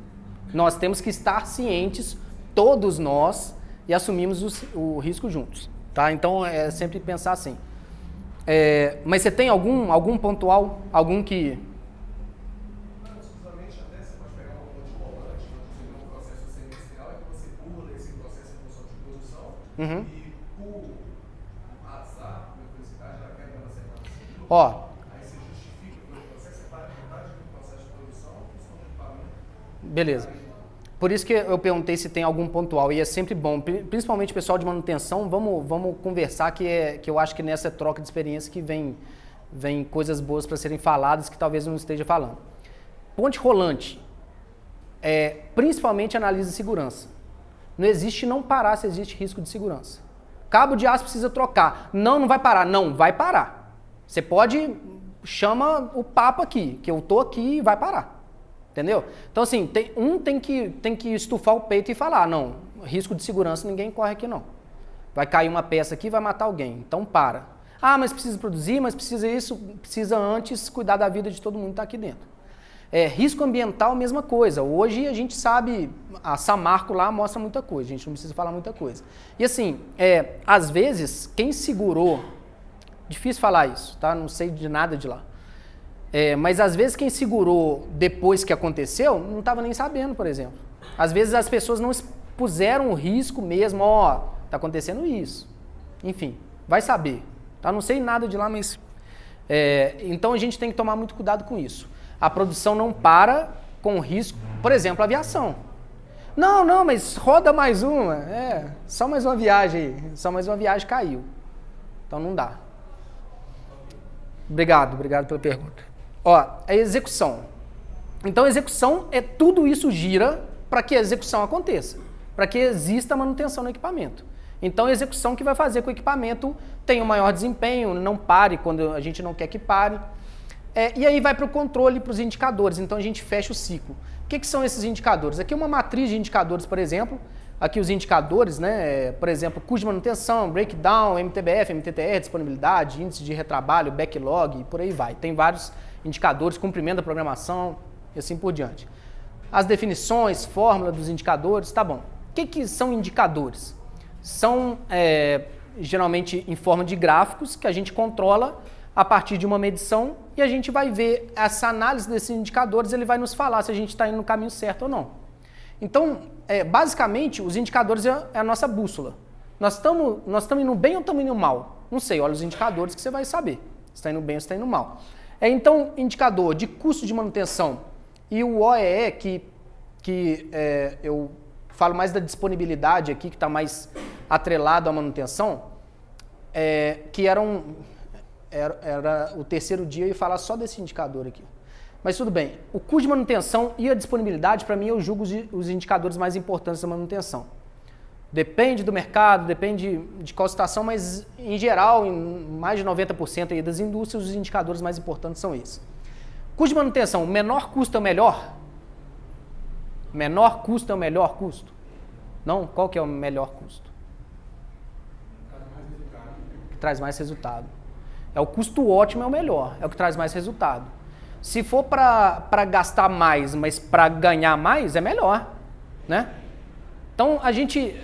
Nós temos que estar cientes, todos nós, e assumimos o risco juntos. Tá? Então é sempre pensar assim. Mas você tem algum pontual, algum que... Não, exclusivamente, até você pode pegar um ponto de volante, você vê um processo semestral, que você pula esse processo em função de produção, e por azar, por felicidade, ela quebra na semana seguinte. Aí você justifica pelo processo, você para a metade do processo de produção, função de equipamento. Beleza. Por isso que eu perguntei se tem algum pontual, e é sempre bom, principalmente o pessoal de manutenção, vamos conversar, que eu acho que nessa troca de experiência que vem coisas boas para serem faladas que talvez não esteja falando. Ponte rolante, principalmente analisa segurança. Não existe não parar se existe risco de segurança. Cabo de aço precisa trocar. Não vai parar. Não, vai parar. Você chama o papo aqui, que eu tô aqui e vai parar. Entendeu? Então, assim, tem que estufar o peito e falar, não, risco de segurança ninguém corre aqui não. Vai cair uma peça aqui e vai matar alguém, então para. Ah, mas precisa produzir, mas precisa antes cuidar da vida de todo mundo que está aqui dentro. Risco ambiental, mesma coisa. Hoje a gente sabe, a Samarco lá mostra muita coisa, a gente não precisa falar muita coisa. E assim, às vezes, quem segurou, difícil falar isso, tá? Não sei de nada de lá. Mas às vezes quem segurou depois que aconteceu, não estava nem sabendo, por exemplo. Às vezes as pessoas não expuseram o risco mesmo, tá acontecendo isso. Enfim, vai saber. Tá? Não sei nada de lá, mas... então a gente tem que tomar muito cuidado com isso. A produção não para com risco, por exemplo, a aviação. Não, mas roda mais uma. Só mais uma viagem aí. Só mais uma viagem caiu. Então não dá. Obrigado pela pergunta. A execução. Então, a execução tudo isso gira para que a execução aconteça, para que exista manutenção no equipamento. Então, a execução que vai fazer com que o equipamento tenha um maior desempenho, não pare quando a gente não quer que pare. E aí vai para o controle, para os indicadores. Então, a gente fecha o ciclo. O que são esses indicadores? Aqui é uma matriz de indicadores, por exemplo, aqui os indicadores, né? Por exemplo, custo de manutenção, breakdown, MTBF, MTTR, disponibilidade, índice de retrabalho, backlog, e por aí vai. Tem vários indicadores, cumprimento da programação e assim por diante. As definições, fórmula dos indicadores, tá bom. O que são indicadores? São geralmente em forma de gráficos que a gente controla a partir de uma medição e a gente vai ver essa análise desses indicadores, ele vai nos falar se a gente está indo no caminho certo ou não. Então, basicamente, os indicadores é a nossa bússola. Nós estamos indo bem ou estamos indo mal? Não sei, olha os indicadores que você vai saber se está indo bem ou se está indo mal. Então, indicador de custo de manutenção e o OEE, que eu falo mais da disponibilidade aqui, que está mais atrelado à manutenção, que era o terceiro dia eu ia falar só desse indicador aqui. Mas tudo bem, o custo de manutenção e a disponibilidade, para mim, eu julgo os indicadores mais importantes da manutenção. Depende do mercado, depende de qual situação, mas em geral, em mais de 90% aí das indústrias, os indicadores mais importantes são esses. Custo de manutenção, menor custo é o melhor? Menor custo é o melhor custo? Não? Qual que é o melhor custo? Que traz mais resultado. O custo ótimo é o melhor, é o que traz mais resultado. Se for para gastar mais, mas para ganhar mais, é melhor, né? Então, a gente,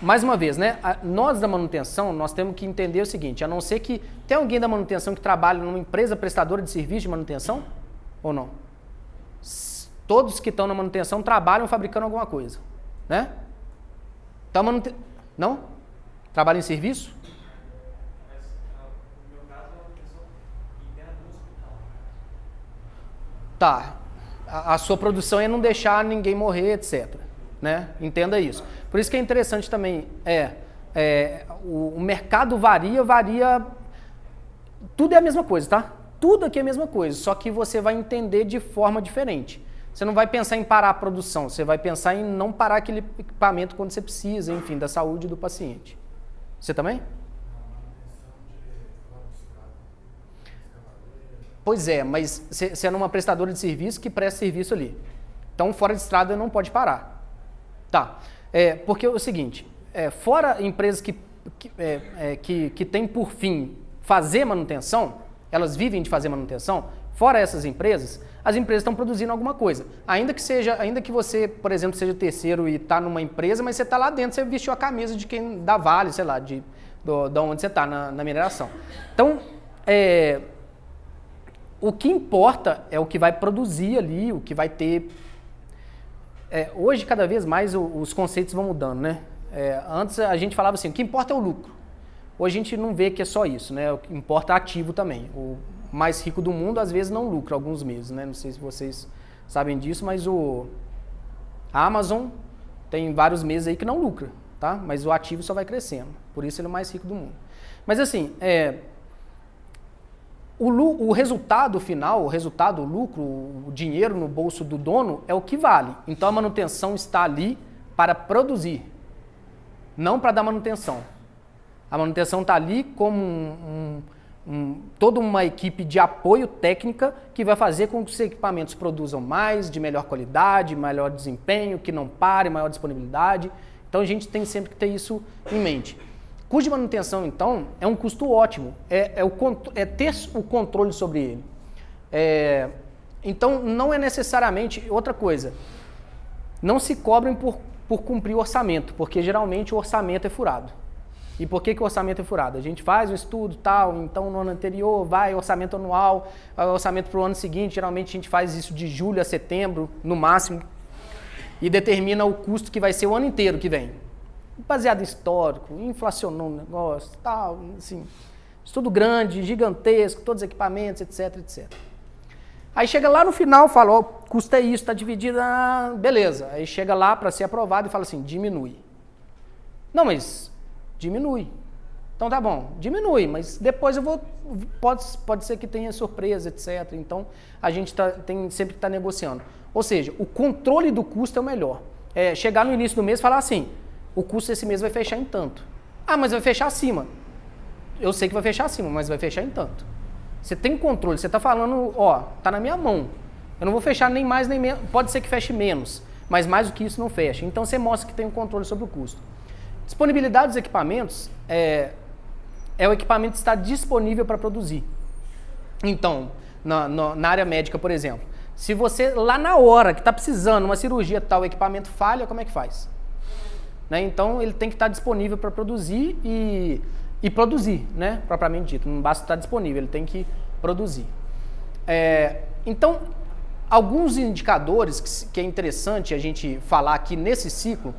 mais uma vez, né? Nós da manutenção, nós temos que entender o seguinte, a não ser que tem alguém da manutenção que trabalha numa empresa prestadora de serviço de manutenção, ou não? Todos que estão na manutenção trabalham fabricando alguma coisa, né? Então, não? Trabalha em serviço? Tá, a sua produção é não deixar ninguém morrer, etc. Né? Entenda isso. Por isso que é interessante também, o mercado varia, tudo é a mesma coisa, tá? Tudo aqui é a mesma coisa, só que você vai entender de forma diferente. Você não vai pensar em parar a produção, você vai pensar em não parar aquele equipamento quando você precisa, enfim, da saúde do paciente. Você também? Pois é, mas você é numa prestadora de serviço que presta serviço ali. Então, fora de estrada não pode parar. Tá. Porque é o seguinte, fora empresas que têm por fim fazer manutenção, elas vivem de fazer manutenção, fora essas empresas, as empresas estão produzindo alguma coisa. Ainda que você, por exemplo, seja terceiro e está numa empresa, mas você está lá dentro, você vestiu a camisa de quem da Vale, sei lá, de onde você está na mineração. Então, o que importa é o que vai produzir ali, o que vai ter. Hoje, cada vez mais, os conceitos vão mudando, né? Antes a gente falava assim, o que importa é o lucro. Hoje a gente não vê que é só isso, né? O que importa é ativo também. O mais rico do mundo, às vezes, não lucra alguns meses, né? Não sei se vocês sabem disso, mas a Amazon tem vários meses aí que não lucra, tá? Mas o ativo só vai crescendo. Por isso ele é o mais rico do mundo. Mas assim, o resultado final, o lucro, o dinheiro no bolso do dono é o que vale. Então a manutenção está ali para produzir, não para dar manutenção. A manutenção está ali como toda uma equipe de apoio técnica que vai fazer com que os equipamentos produzam mais, de melhor qualidade, melhor desempenho, que não pare, maior disponibilidade. Então a gente tem sempre que ter isso em mente. Custo de manutenção, então, é um custo ótimo, ter o controle sobre ele. Então, não é necessariamente outra coisa. Não se cobrem por cumprir o orçamento, porque geralmente o orçamento é furado. E por que o orçamento é furado? A gente faz um estudo tal, então no ano anterior vai orçamento anual, vai orçamento para o ano seguinte, geralmente a gente faz isso de julho a setembro, no máximo, e determina o custo que vai ser o ano inteiro que vem. Baseado em histórico, inflacionou o negócio, tal, assim, estudo grande, gigantesco, todos os equipamentos, etc, etc. Aí chega lá no final, fala, ó, custo é isso, está dividido, beleza. Aí chega lá para ser aprovado e fala assim, diminui. Não, mas diminui. Então tá bom, diminui, mas depois pode ser que tenha surpresa, etc. Então a gente tem sempre que estar negociando. Ou seja, o controle do custo é o melhor. Chegar no início do mês e falar assim, o custo desse mês vai fechar em tanto. Ah, mas vai fechar acima. Eu sei que vai fechar acima, mas vai fechar em tanto. Você tem controle, você está falando, ó, tá na minha mão. Eu não vou fechar nem mais nem menos, pode ser que feche menos, mas mais do que isso não fecha. Então você mostra que tem um controle sobre o custo. Disponibilidade dos equipamentos é o equipamento estar disponível para produzir. Então, na área médica, por exemplo, se você lá na hora que está precisando uma cirurgia tal, o equipamento falha, como é que faz? Né? Então ele tem que estar disponível para produzir e produzir, né? Propriamente dito. Não basta estar disponível, ele tem que produzir. Então, alguns indicadores que é interessante a gente falar aqui nesse ciclo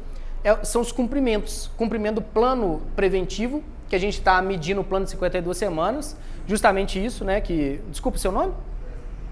são os cumprimentos. Cumprimento do plano preventivo, que a gente está medindo o plano de 52 semanas, justamente isso, né? Desculpa o seu nome?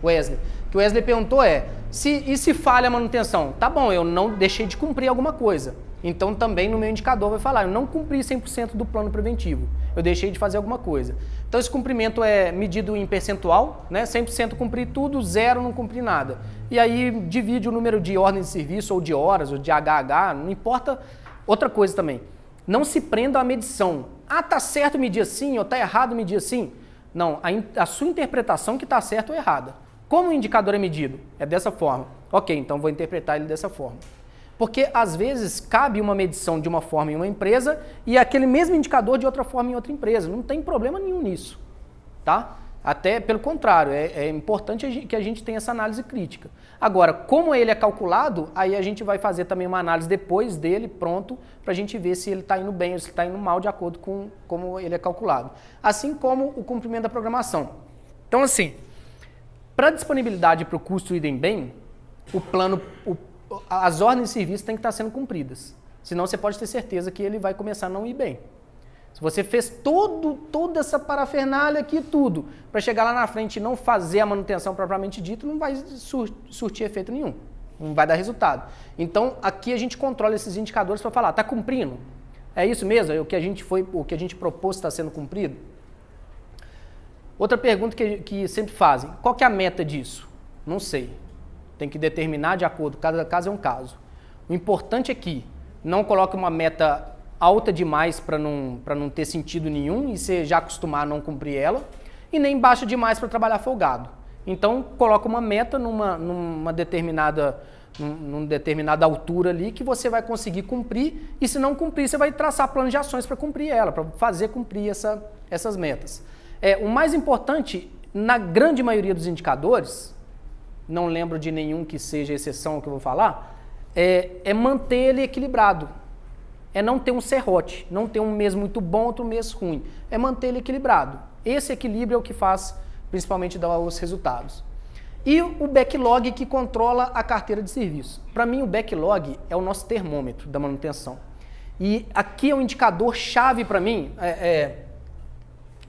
Wesley. O que o Wesley perguntou e se falha a manutenção? Tá bom, eu não deixei de cumprir alguma coisa. Então também no meu indicador vai falar, eu não cumpri 100% do plano preventivo, eu deixei de fazer alguma coisa. Então esse cumprimento é medido em percentual, né? 100% cumpri tudo, 0 não cumpri nada. E aí divide o número de ordens de serviço ou de horas ou de HH, não importa. Outra coisa também, não se prenda à medição. Tá certo medir assim ou tá errado medir assim? Não, a sua interpretação que tá certa ou errada. Como o indicador é medido? É dessa forma. Ok, então vou interpretar ele dessa forma. Porque, às vezes, cabe uma medição de uma forma em uma empresa e aquele mesmo indicador de outra forma em outra empresa. Não tem problema nenhum nisso, tá? Até, pelo contrário, é importante que a gente tenha essa análise crítica. Agora, como ele é calculado, aí a gente vai fazer também uma análise depois dele, pronto, para a gente ver se ele está indo bem ou se está indo mal de acordo com como ele é calculado. Assim como o cumprimento da programação. Então, assim, para disponibilidade para o custo irem bem, as ordens de serviço têm que estar sendo cumpridas. Senão você pode ter certeza que ele vai começar a não ir bem. Se você fez toda essa parafernália aqui, tudo, para chegar lá na frente e não fazer a manutenção propriamente dita, não vai surtir efeito nenhum. Não vai dar resultado. Então, aqui a gente controla esses indicadores para falar, está cumprindo? É isso mesmo? O que a gente propôs está sendo cumprido? Outra pergunta que sempre fazem, qual que é a meta disso? Não sei. Tem que determinar de acordo, cada caso é um caso. O importante é que não coloque uma meta alta demais para não ter sentido nenhum e você já acostumar a não cumprir ela, e nem baixa demais para trabalhar folgado. Então, coloca uma meta numa determinada altura ali que você vai conseguir cumprir, e se não cumprir, você vai traçar planos de ações para cumprir ela, para fazer cumprir essas metas. O mais importante, na grande maioria dos indicadores, não lembro de nenhum que seja exceção ao que eu vou falar, é manter ele equilibrado. É não ter um serrote, não ter um mês muito bom, outro mês ruim. É manter ele equilibrado. Esse equilíbrio é o que faz, principalmente, dar os resultados. E o backlog que controla a carteira de serviço. Para mim, o backlog é o nosso termômetro da manutenção. E aqui é um indicador chave para mim.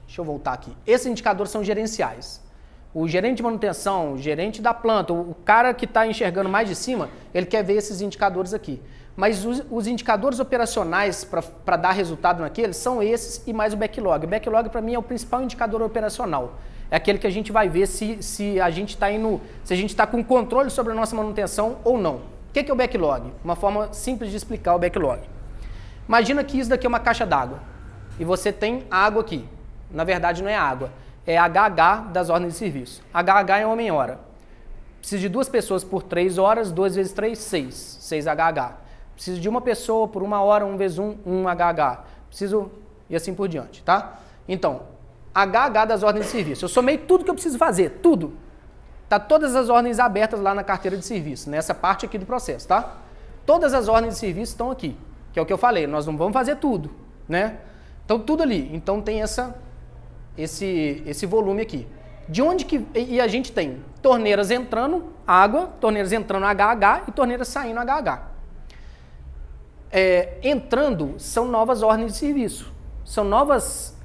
Deixa eu voltar aqui. Esses indicadores são gerenciais. O gerente de manutenção, o gerente da planta, o cara que está enxergando mais de cima, ele quer ver esses indicadores aqui. Mas os indicadores operacionais para dar resultado naqueles são esses e mais o backlog. O backlog, para mim, é o principal indicador operacional. É aquele que a gente vai ver se a gente está com controle sobre a nossa manutenção ou não. O que é o backlog? Uma forma simples de explicar o backlog. Imagina que isso daqui é uma caixa d'água e você tem água aqui. Na verdade, não é água, é HH das ordens de serviço. HH é homem-hora. Preciso de 2 pessoas por 3 horas, 2 vezes 3, 6. 6 HH. Preciso de 1 pessoa por 1 hora, 1 vezes 1, 1 HH. Preciso, e assim por diante, tá? Então, HH das ordens de serviço. Eu somei tudo que eu preciso fazer, tudo. Tá todas as ordens abertas lá na carteira de serviço, nessa parte aqui do processo, tá? Todas as ordens de serviço estão aqui, que é o que eu falei, nós não vamos fazer tudo, né? Então, tudo ali. Então, tem esse volume aqui. De onde que... E a gente tem torneiras entrando água, torneiras entrando HH e torneiras saindo HH. Entrando são novas ordens de serviço. São novas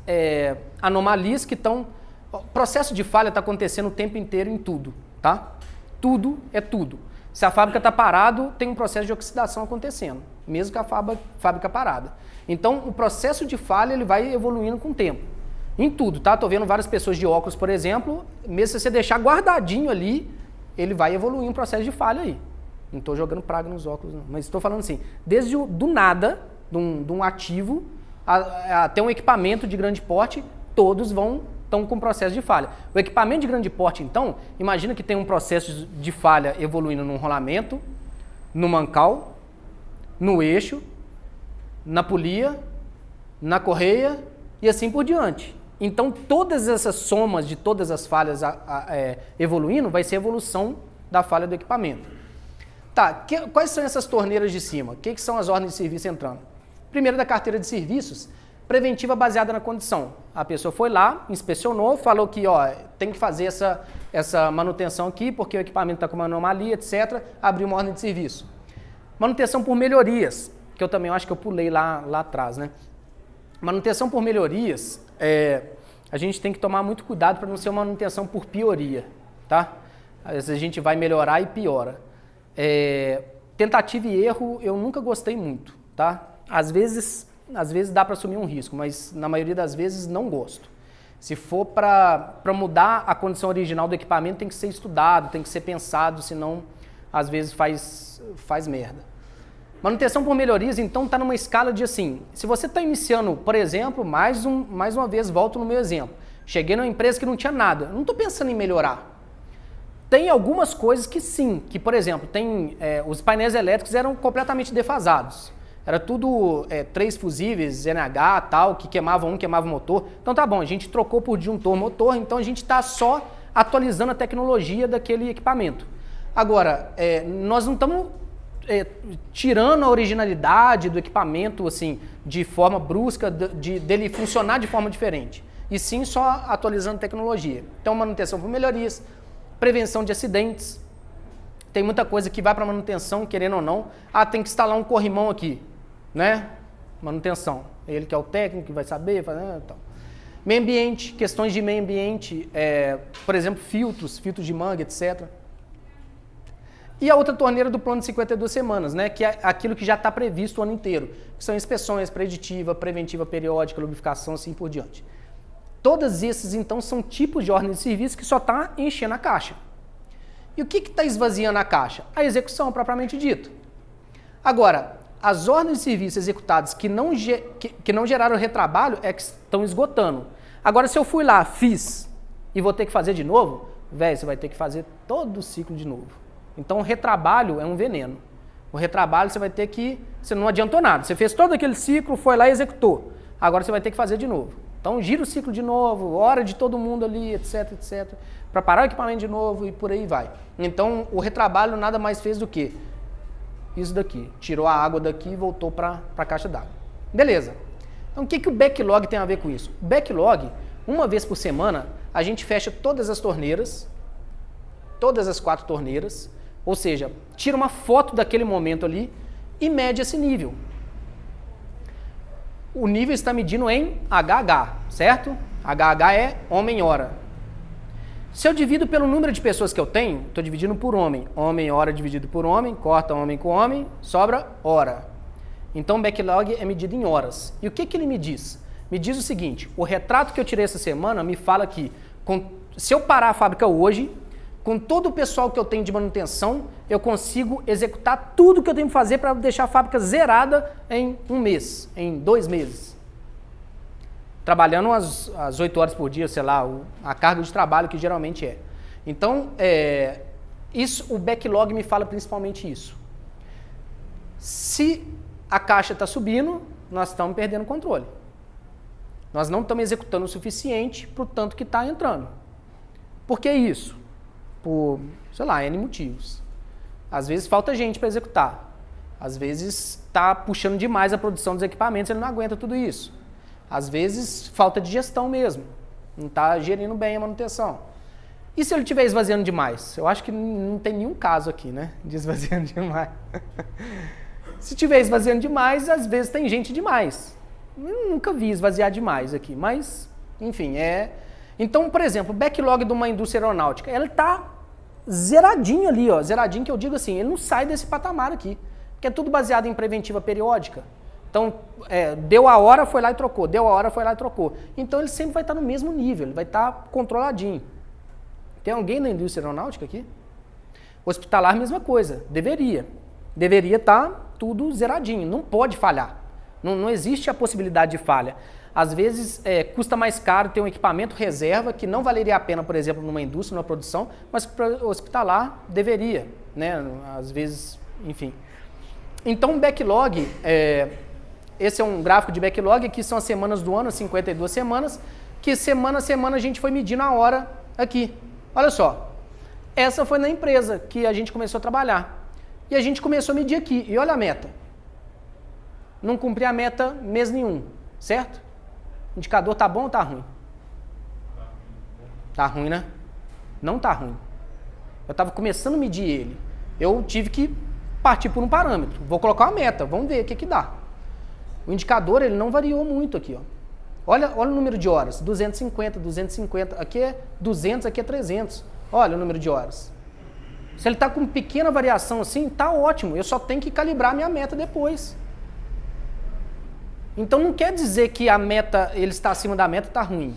anomalias que estão... O processo de falha está acontecendo o tempo inteiro em tudo, tá? Tudo é tudo. Se a fábrica está parada, tem um processo de oxidação acontecendo, mesmo que a fábrica parada. Então, o processo de falha ele vai evoluindo com o tempo. Em tudo, tá? Tô vendo várias pessoas de óculos, por exemplo, mesmo se você deixar guardadinho ali, ele vai evoluir um processo de falha aí. Não estou jogando praga nos óculos, não. Mas estou falando assim, desde do nada, de um ativo, até um equipamento de grande porte, todos estão com processo de falha. O equipamento de grande porte, então, imagina que tem um processo de falha evoluindo num rolamento, no mancal, no eixo, na polia, na correia e assim por diante. Então, todas essas somas de todas as falhas evoluindo vai ser a evolução da falha do equipamento. Tá, quais são essas torneiras de cima? O que são as ordens de serviço entrando? Primeiro, da carteira de serviços, preventiva baseada na condição. A pessoa foi lá, inspecionou, falou que tem que fazer essa manutenção aqui, porque o equipamento está com uma anomalia, etc. Abriu uma ordem de serviço. Manutenção por melhorias, que eu também acho que eu pulei lá atrás, né? Manutenção por melhorias, a gente tem que tomar muito cuidado para não ser uma manutenção por pioria, tá? Às vezes a gente vai melhorar e piora. Tentativa e erro eu nunca gostei muito, tá? Às vezes dá para assumir um risco, mas na maioria das vezes não gosto. Se for para mudar a condição original do equipamento, tem que ser estudado, tem que ser pensado, senão às vezes faz merda. Manutenção por melhorias, então, está numa escala de assim, se você está iniciando, por exemplo, mais uma vez, volto no meu exemplo, cheguei numa empresa que não tinha nada, não estou pensando em melhorar. Tem algumas coisas que sim, que por exemplo, os painéis elétricos eram completamente defasados. Era tudo 3 fusíveis, NH, tal, que queimava queimava o motor. Então tá bom, a gente trocou por disjuntor motor, então a gente está só atualizando a tecnologia daquele equipamento. Agora, nós não estamos tirando a originalidade do equipamento assim, de forma brusca, dele funcionar de forma diferente. E sim só atualizando a tecnologia. Então manutenção por melhorias, prevenção de acidentes. Tem muita coisa que vai para manutenção, querendo ou não. Tem que instalar um corrimão aqui, né? Manutenção. Ele que é o técnico, que vai saber, tal. Meio ambiente, questões de meio ambiente, por exemplo, filtros de mangue, etc. E a outra torneira do plano de 52 semanas, né? Que é aquilo que já está previsto o ano inteiro, que são inspeções preditiva, preventiva periódica, lubrificação, assim por diante. Todos esses, então, são tipos de ordem de serviço que só está enchendo a caixa. E o que está esvaziando a caixa? A execução, propriamente dito. Agora, as ordens de serviço executadas que não geraram retrabalho é que estão esgotando. Agora, se eu fui lá, fiz e vou ter que fazer de novo, você vai ter que fazer todo o ciclo de novo. Então, o retrabalho é um veneno. O retrabalho você vai ter que... Você não adiantou nada. Você fez todo aquele ciclo, foi lá e executou. Agora você vai ter que fazer de novo. Então, gira o ciclo de novo, hora de todo mundo ali, etc, etc. Para parar o equipamento de novo e por aí vai. Então, o retrabalho nada mais fez do que isso daqui. Tirou a água daqui e voltou para a caixa d'água. Beleza. Então, o que o backlog tem a ver com isso? O backlog, uma vez por semana, a gente fecha todas as torneiras, todas as 4 torneiras, ou seja, tira uma foto daquele momento ali e mede esse nível. O nível está medindo em HH, certo? HH é homem-hora. Se eu divido pelo número de pessoas que eu tenho, estou dividindo por homem. Homem-hora dividido por homem, corta homem com homem, sobra hora. Então o backlog é medido em horas. E o que ele me diz? Me diz o seguinte, o retrato que eu tirei essa semana me fala que se eu parar a fábrica hoje, com todo o pessoal que eu tenho de manutenção, eu consigo executar tudo que eu tenho que fazer para deixar a fábrica zerada em 1 mês, em 2 meses. Trabalhando as 8 horas por dia, sei lá, a carga de trabalho que geralmente é. Então, o backlog me fala principalmente isso. Se a caixa está subindo, nós estamos perdendo o controle. Nós não estamos executando o suficiente para o tanto que está entrando. Por que isso? Por, sei lá, N motivos. Às vezes falta gente para executar. Às vezes está puxando demais a produção dos equipamentos, ele não aguenta tudo isso. Às vezes falta de gestão mesmo. Não está gerindo bem a manutenção. E se ele estiver esvaziando demais? Eu acho que não tem nenhum caso aqui, né? De esvaziando demais. Se estiver esvaziando demais, às vezes tem gente demais. Eu nunca vi esvaziar demais aqui, mas, enfim, Então, por exemplo, o backlog de uma indústria aeronáutica, ele está zeradinho ali, ó, zeradinho que eu digo assim, ele não sai desse patamar aqui, que é tudo baseado em preventiva periódica. Então, deu a hora, foi lá e trocou, deu a hora, foi lá e trocou. Então, ele sempre vai estar no mesmo nível, ele vai estar controladinho. Tem alguém na indústria aeronáutica aqui? Hospitalar, mesma coisa, deveria estar tudo zeradinho, não pode falhar, não existe a possibilidade de falha. Às vezes custa mais caro ter um equipamento reserva que não valeria a pena, por exemplo, numa indústria, numa produção, mas para o hospitalar deveria, né? Às vezes enfim. Então, o backlog, esse é um gráfico de backlog, aqui são as semanas do ano, 52 semanas, que semana a semana a gente foi medindo a hora aqui. Olha só, essa foi na empresa que a gente começou a trabalhar. E a gente começou a medir aqui, e olha a meta. Não cumpri a meta mês nenhum, certo? O indicador tá bom ou tá ruim? Tá ruim, né? Não tá ruim. Eu estava começando a medir ele. Eu tive que partir por um parâmetro. Vou colocar uma meta, vamos ver o que dá. O indicador ele não variou muito aqui, ó. Olha o número de horas, 250, 250, aqui é 200, aqui é 300. Olha o número de horas. Se ele está com pequena variação assim, tá ótimo. Eu só tenho que calibrar minha meta depois. Então não quer dizer que a meta, ele está acima da meta, está ruim.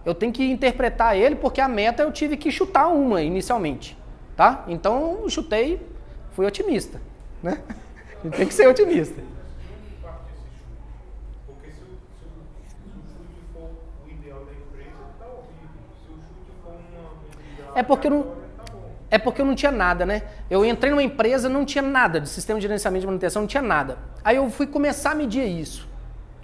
Eu tenho que interpretar ele porque a meta eu tive que chutar uma inicialmente, tá? Então eu chutei, fui otimista, né? A gente tem que ser otimista. Porque se o chute for o ideal da empresa, tá horrível. Se o chute for uma É porque eu não tinha nada, né? Eu entrei numa empresa, não tinha nada de sistema de gerenciamento de manutenção, não tinha nada. Aí eu fui começar a medir isso,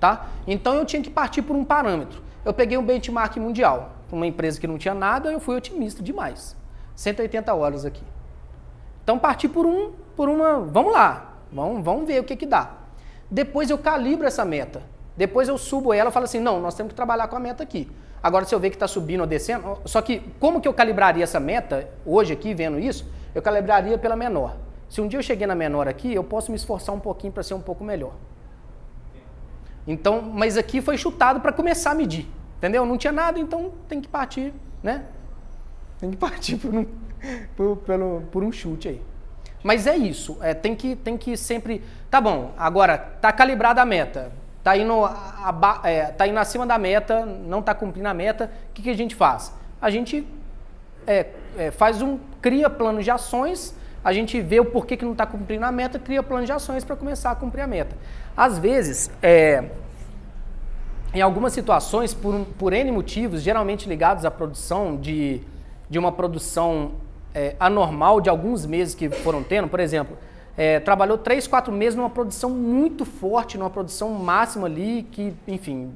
tá? Então eu tinha que partir por um parâmetro. Eu peguei um benchmark mundial, uma empresa que não tinha nada, eu fui otimista demais. 180 horas aqui. Então parti por uma, vamos lá, vamos ver o que dá. Depois eu calibro essa meta. Depois eu subo ela e falo assim, não, nós temos que trabalhar com a meta aqui. Agora se eu ver que está subindo ou descendo, só que como que eu calibraria essa meta, hoje aqui vendo isso, eu calibraria pela menor. Se um dia eu cheguei na menor aqui, eu posso me esforçar um pouquinho para ser um pouco melhor. Então, mas aqui foi chutado para começar a medir, entendeu? Não tinha nada, então tem que partir, né? Tem que partir por um chute aí. Mas é isso, tem que sempre... Tá bom, agora tá calibrada a meta, tá indo acima da meta, não tá cumprindo a meta, o que a gente faz? A gente cria planos de ações, a gente vê o porquê que não está cumprindo a meta, cria planos de ações para começar a cumprir a meta. Às vezes, em algumas situações, por N motivos, geralmente ligados à produção de uma produção anormal de alguns meses que foram tendo, por exemplo, trabalhou 3, 4 meses numa produção muito forte, numa produção máxima ali, que, enfim,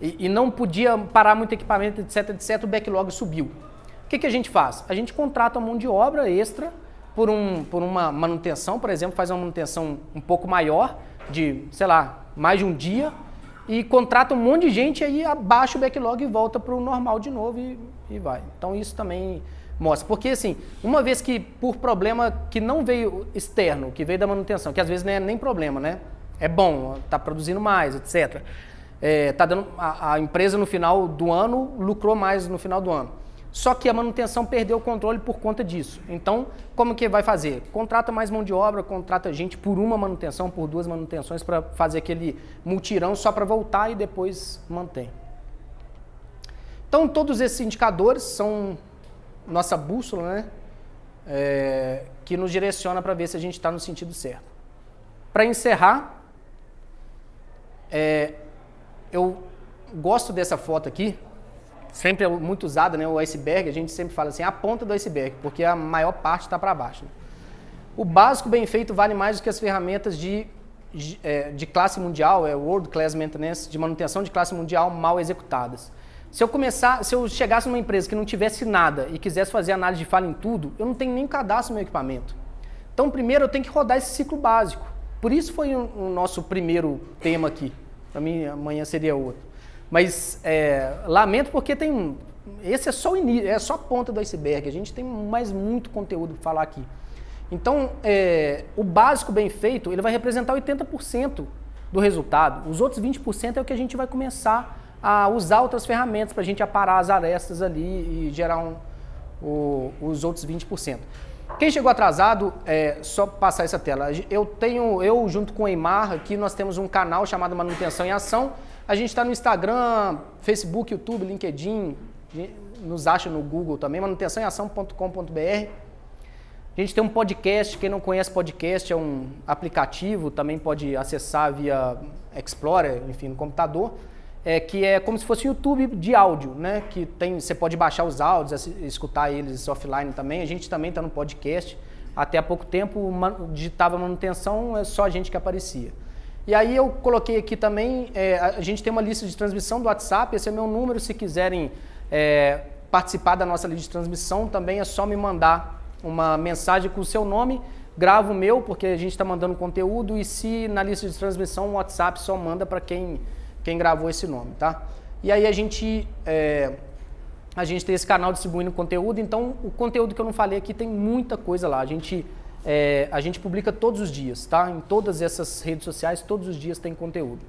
e não podia parar muito equipamento, etc, o backlog subiu. O que a gente faz? A gente contrata uma mão de obra extra por uma manutenção, por exemplo, faz uma manutenção um pouco maior, de, sei lá, mais de um dia, e contrata um monte de gente, aí abaixa o backlog e volta para o normal de novo e vai. Então isso também mostra. Porque assim, uma vez que por problema que não veio externo, que veio da manutenção, que às vezes não é nem problema, né? É bom, está produzindo mais, etc. A empresa no final do ano lucrou mais no final do ano. Só que a manutenção perdeu o controle por conta disso. Então, como que vai fazer? Contrata mais mão de obra, contrata gente por uma manutenção, por 2 manutenções, para fazer aquele multirão só para voltar e depois mantém. Então, todos esses indicadores são nossa bússola, né? Que nos direciona para ver se a gente está no sentido certo. Para encerrar, eu gosto dessa foto aqui, sempre é muito usada, né? O iceberg, a gente sempre fala assim, a ponta do iceberg, porque a maior parte está para baixo. Né? O básico bem feito vale mais do que as ferramentas de classe mundial, World Class Maintenance, de manutenção de classe mundial mal executadas. Se eu chegasse numa empresa que não tivesse nada e quisesse fazer análise de falha em tudo, eu não tenho nem cadastro no meu equipamento. Então, primeiro eu tenho que rodar esse ciclo básico. Por isso foi o nosso primeiro tema aqui. Para mim, amanhã seria outro. Mas lamento porque esse é só o início, é só a ponta do iceberg. A gente tem mais muito conteúdo para falar aqui. Então, o básico bem feito, ele vai representar 80% do resultado. Os outros 20% é o que a gente vai começar a usar outras ferramentas para a gente aparar as arestas ali e gerar os outros 20%. Quem chegou atrasado, só passar essa tela. Eu junto com o Eimar, aqui nós temos um canal chamado Manutenção em Ação. A gente está no Instagram, Facebook, YouTube, LinkedIn, nos acha no Google também, manutençãoemação.com.br. A gente tem um podcast, quem não conhece podcast, é um aplicativo, também pode acessar via Explorer, enfim, no computador, que é como se fosse um YouTube de áudio, né? Que você pode baixar os áudios, escutar eles offline também. A gente também está no podcast, Até há pouco tempo, digitava manutenção, é só a gente que aparecia. E aí eu coloquei aqui também, a gente tem uma lista de transmissão do WhatsApp, esse é meu número, se quiserem participar da nossa lista de transmissão, também é só me mandar uma mensagem com o seu nome, gravo o meu, porque a gente está mandando conteúdo, e se na lista de transmissão o WhatsApp só manda para quem gravou esse nome, tá? E aí a gente tem esse canal distribuindo conteúdo, então o conteúdo que eu não falei aqui tem muita coisa lá, a gente publica todos os dias, tá? Em todas essas redes sociais, todos os dias tem conteúdo.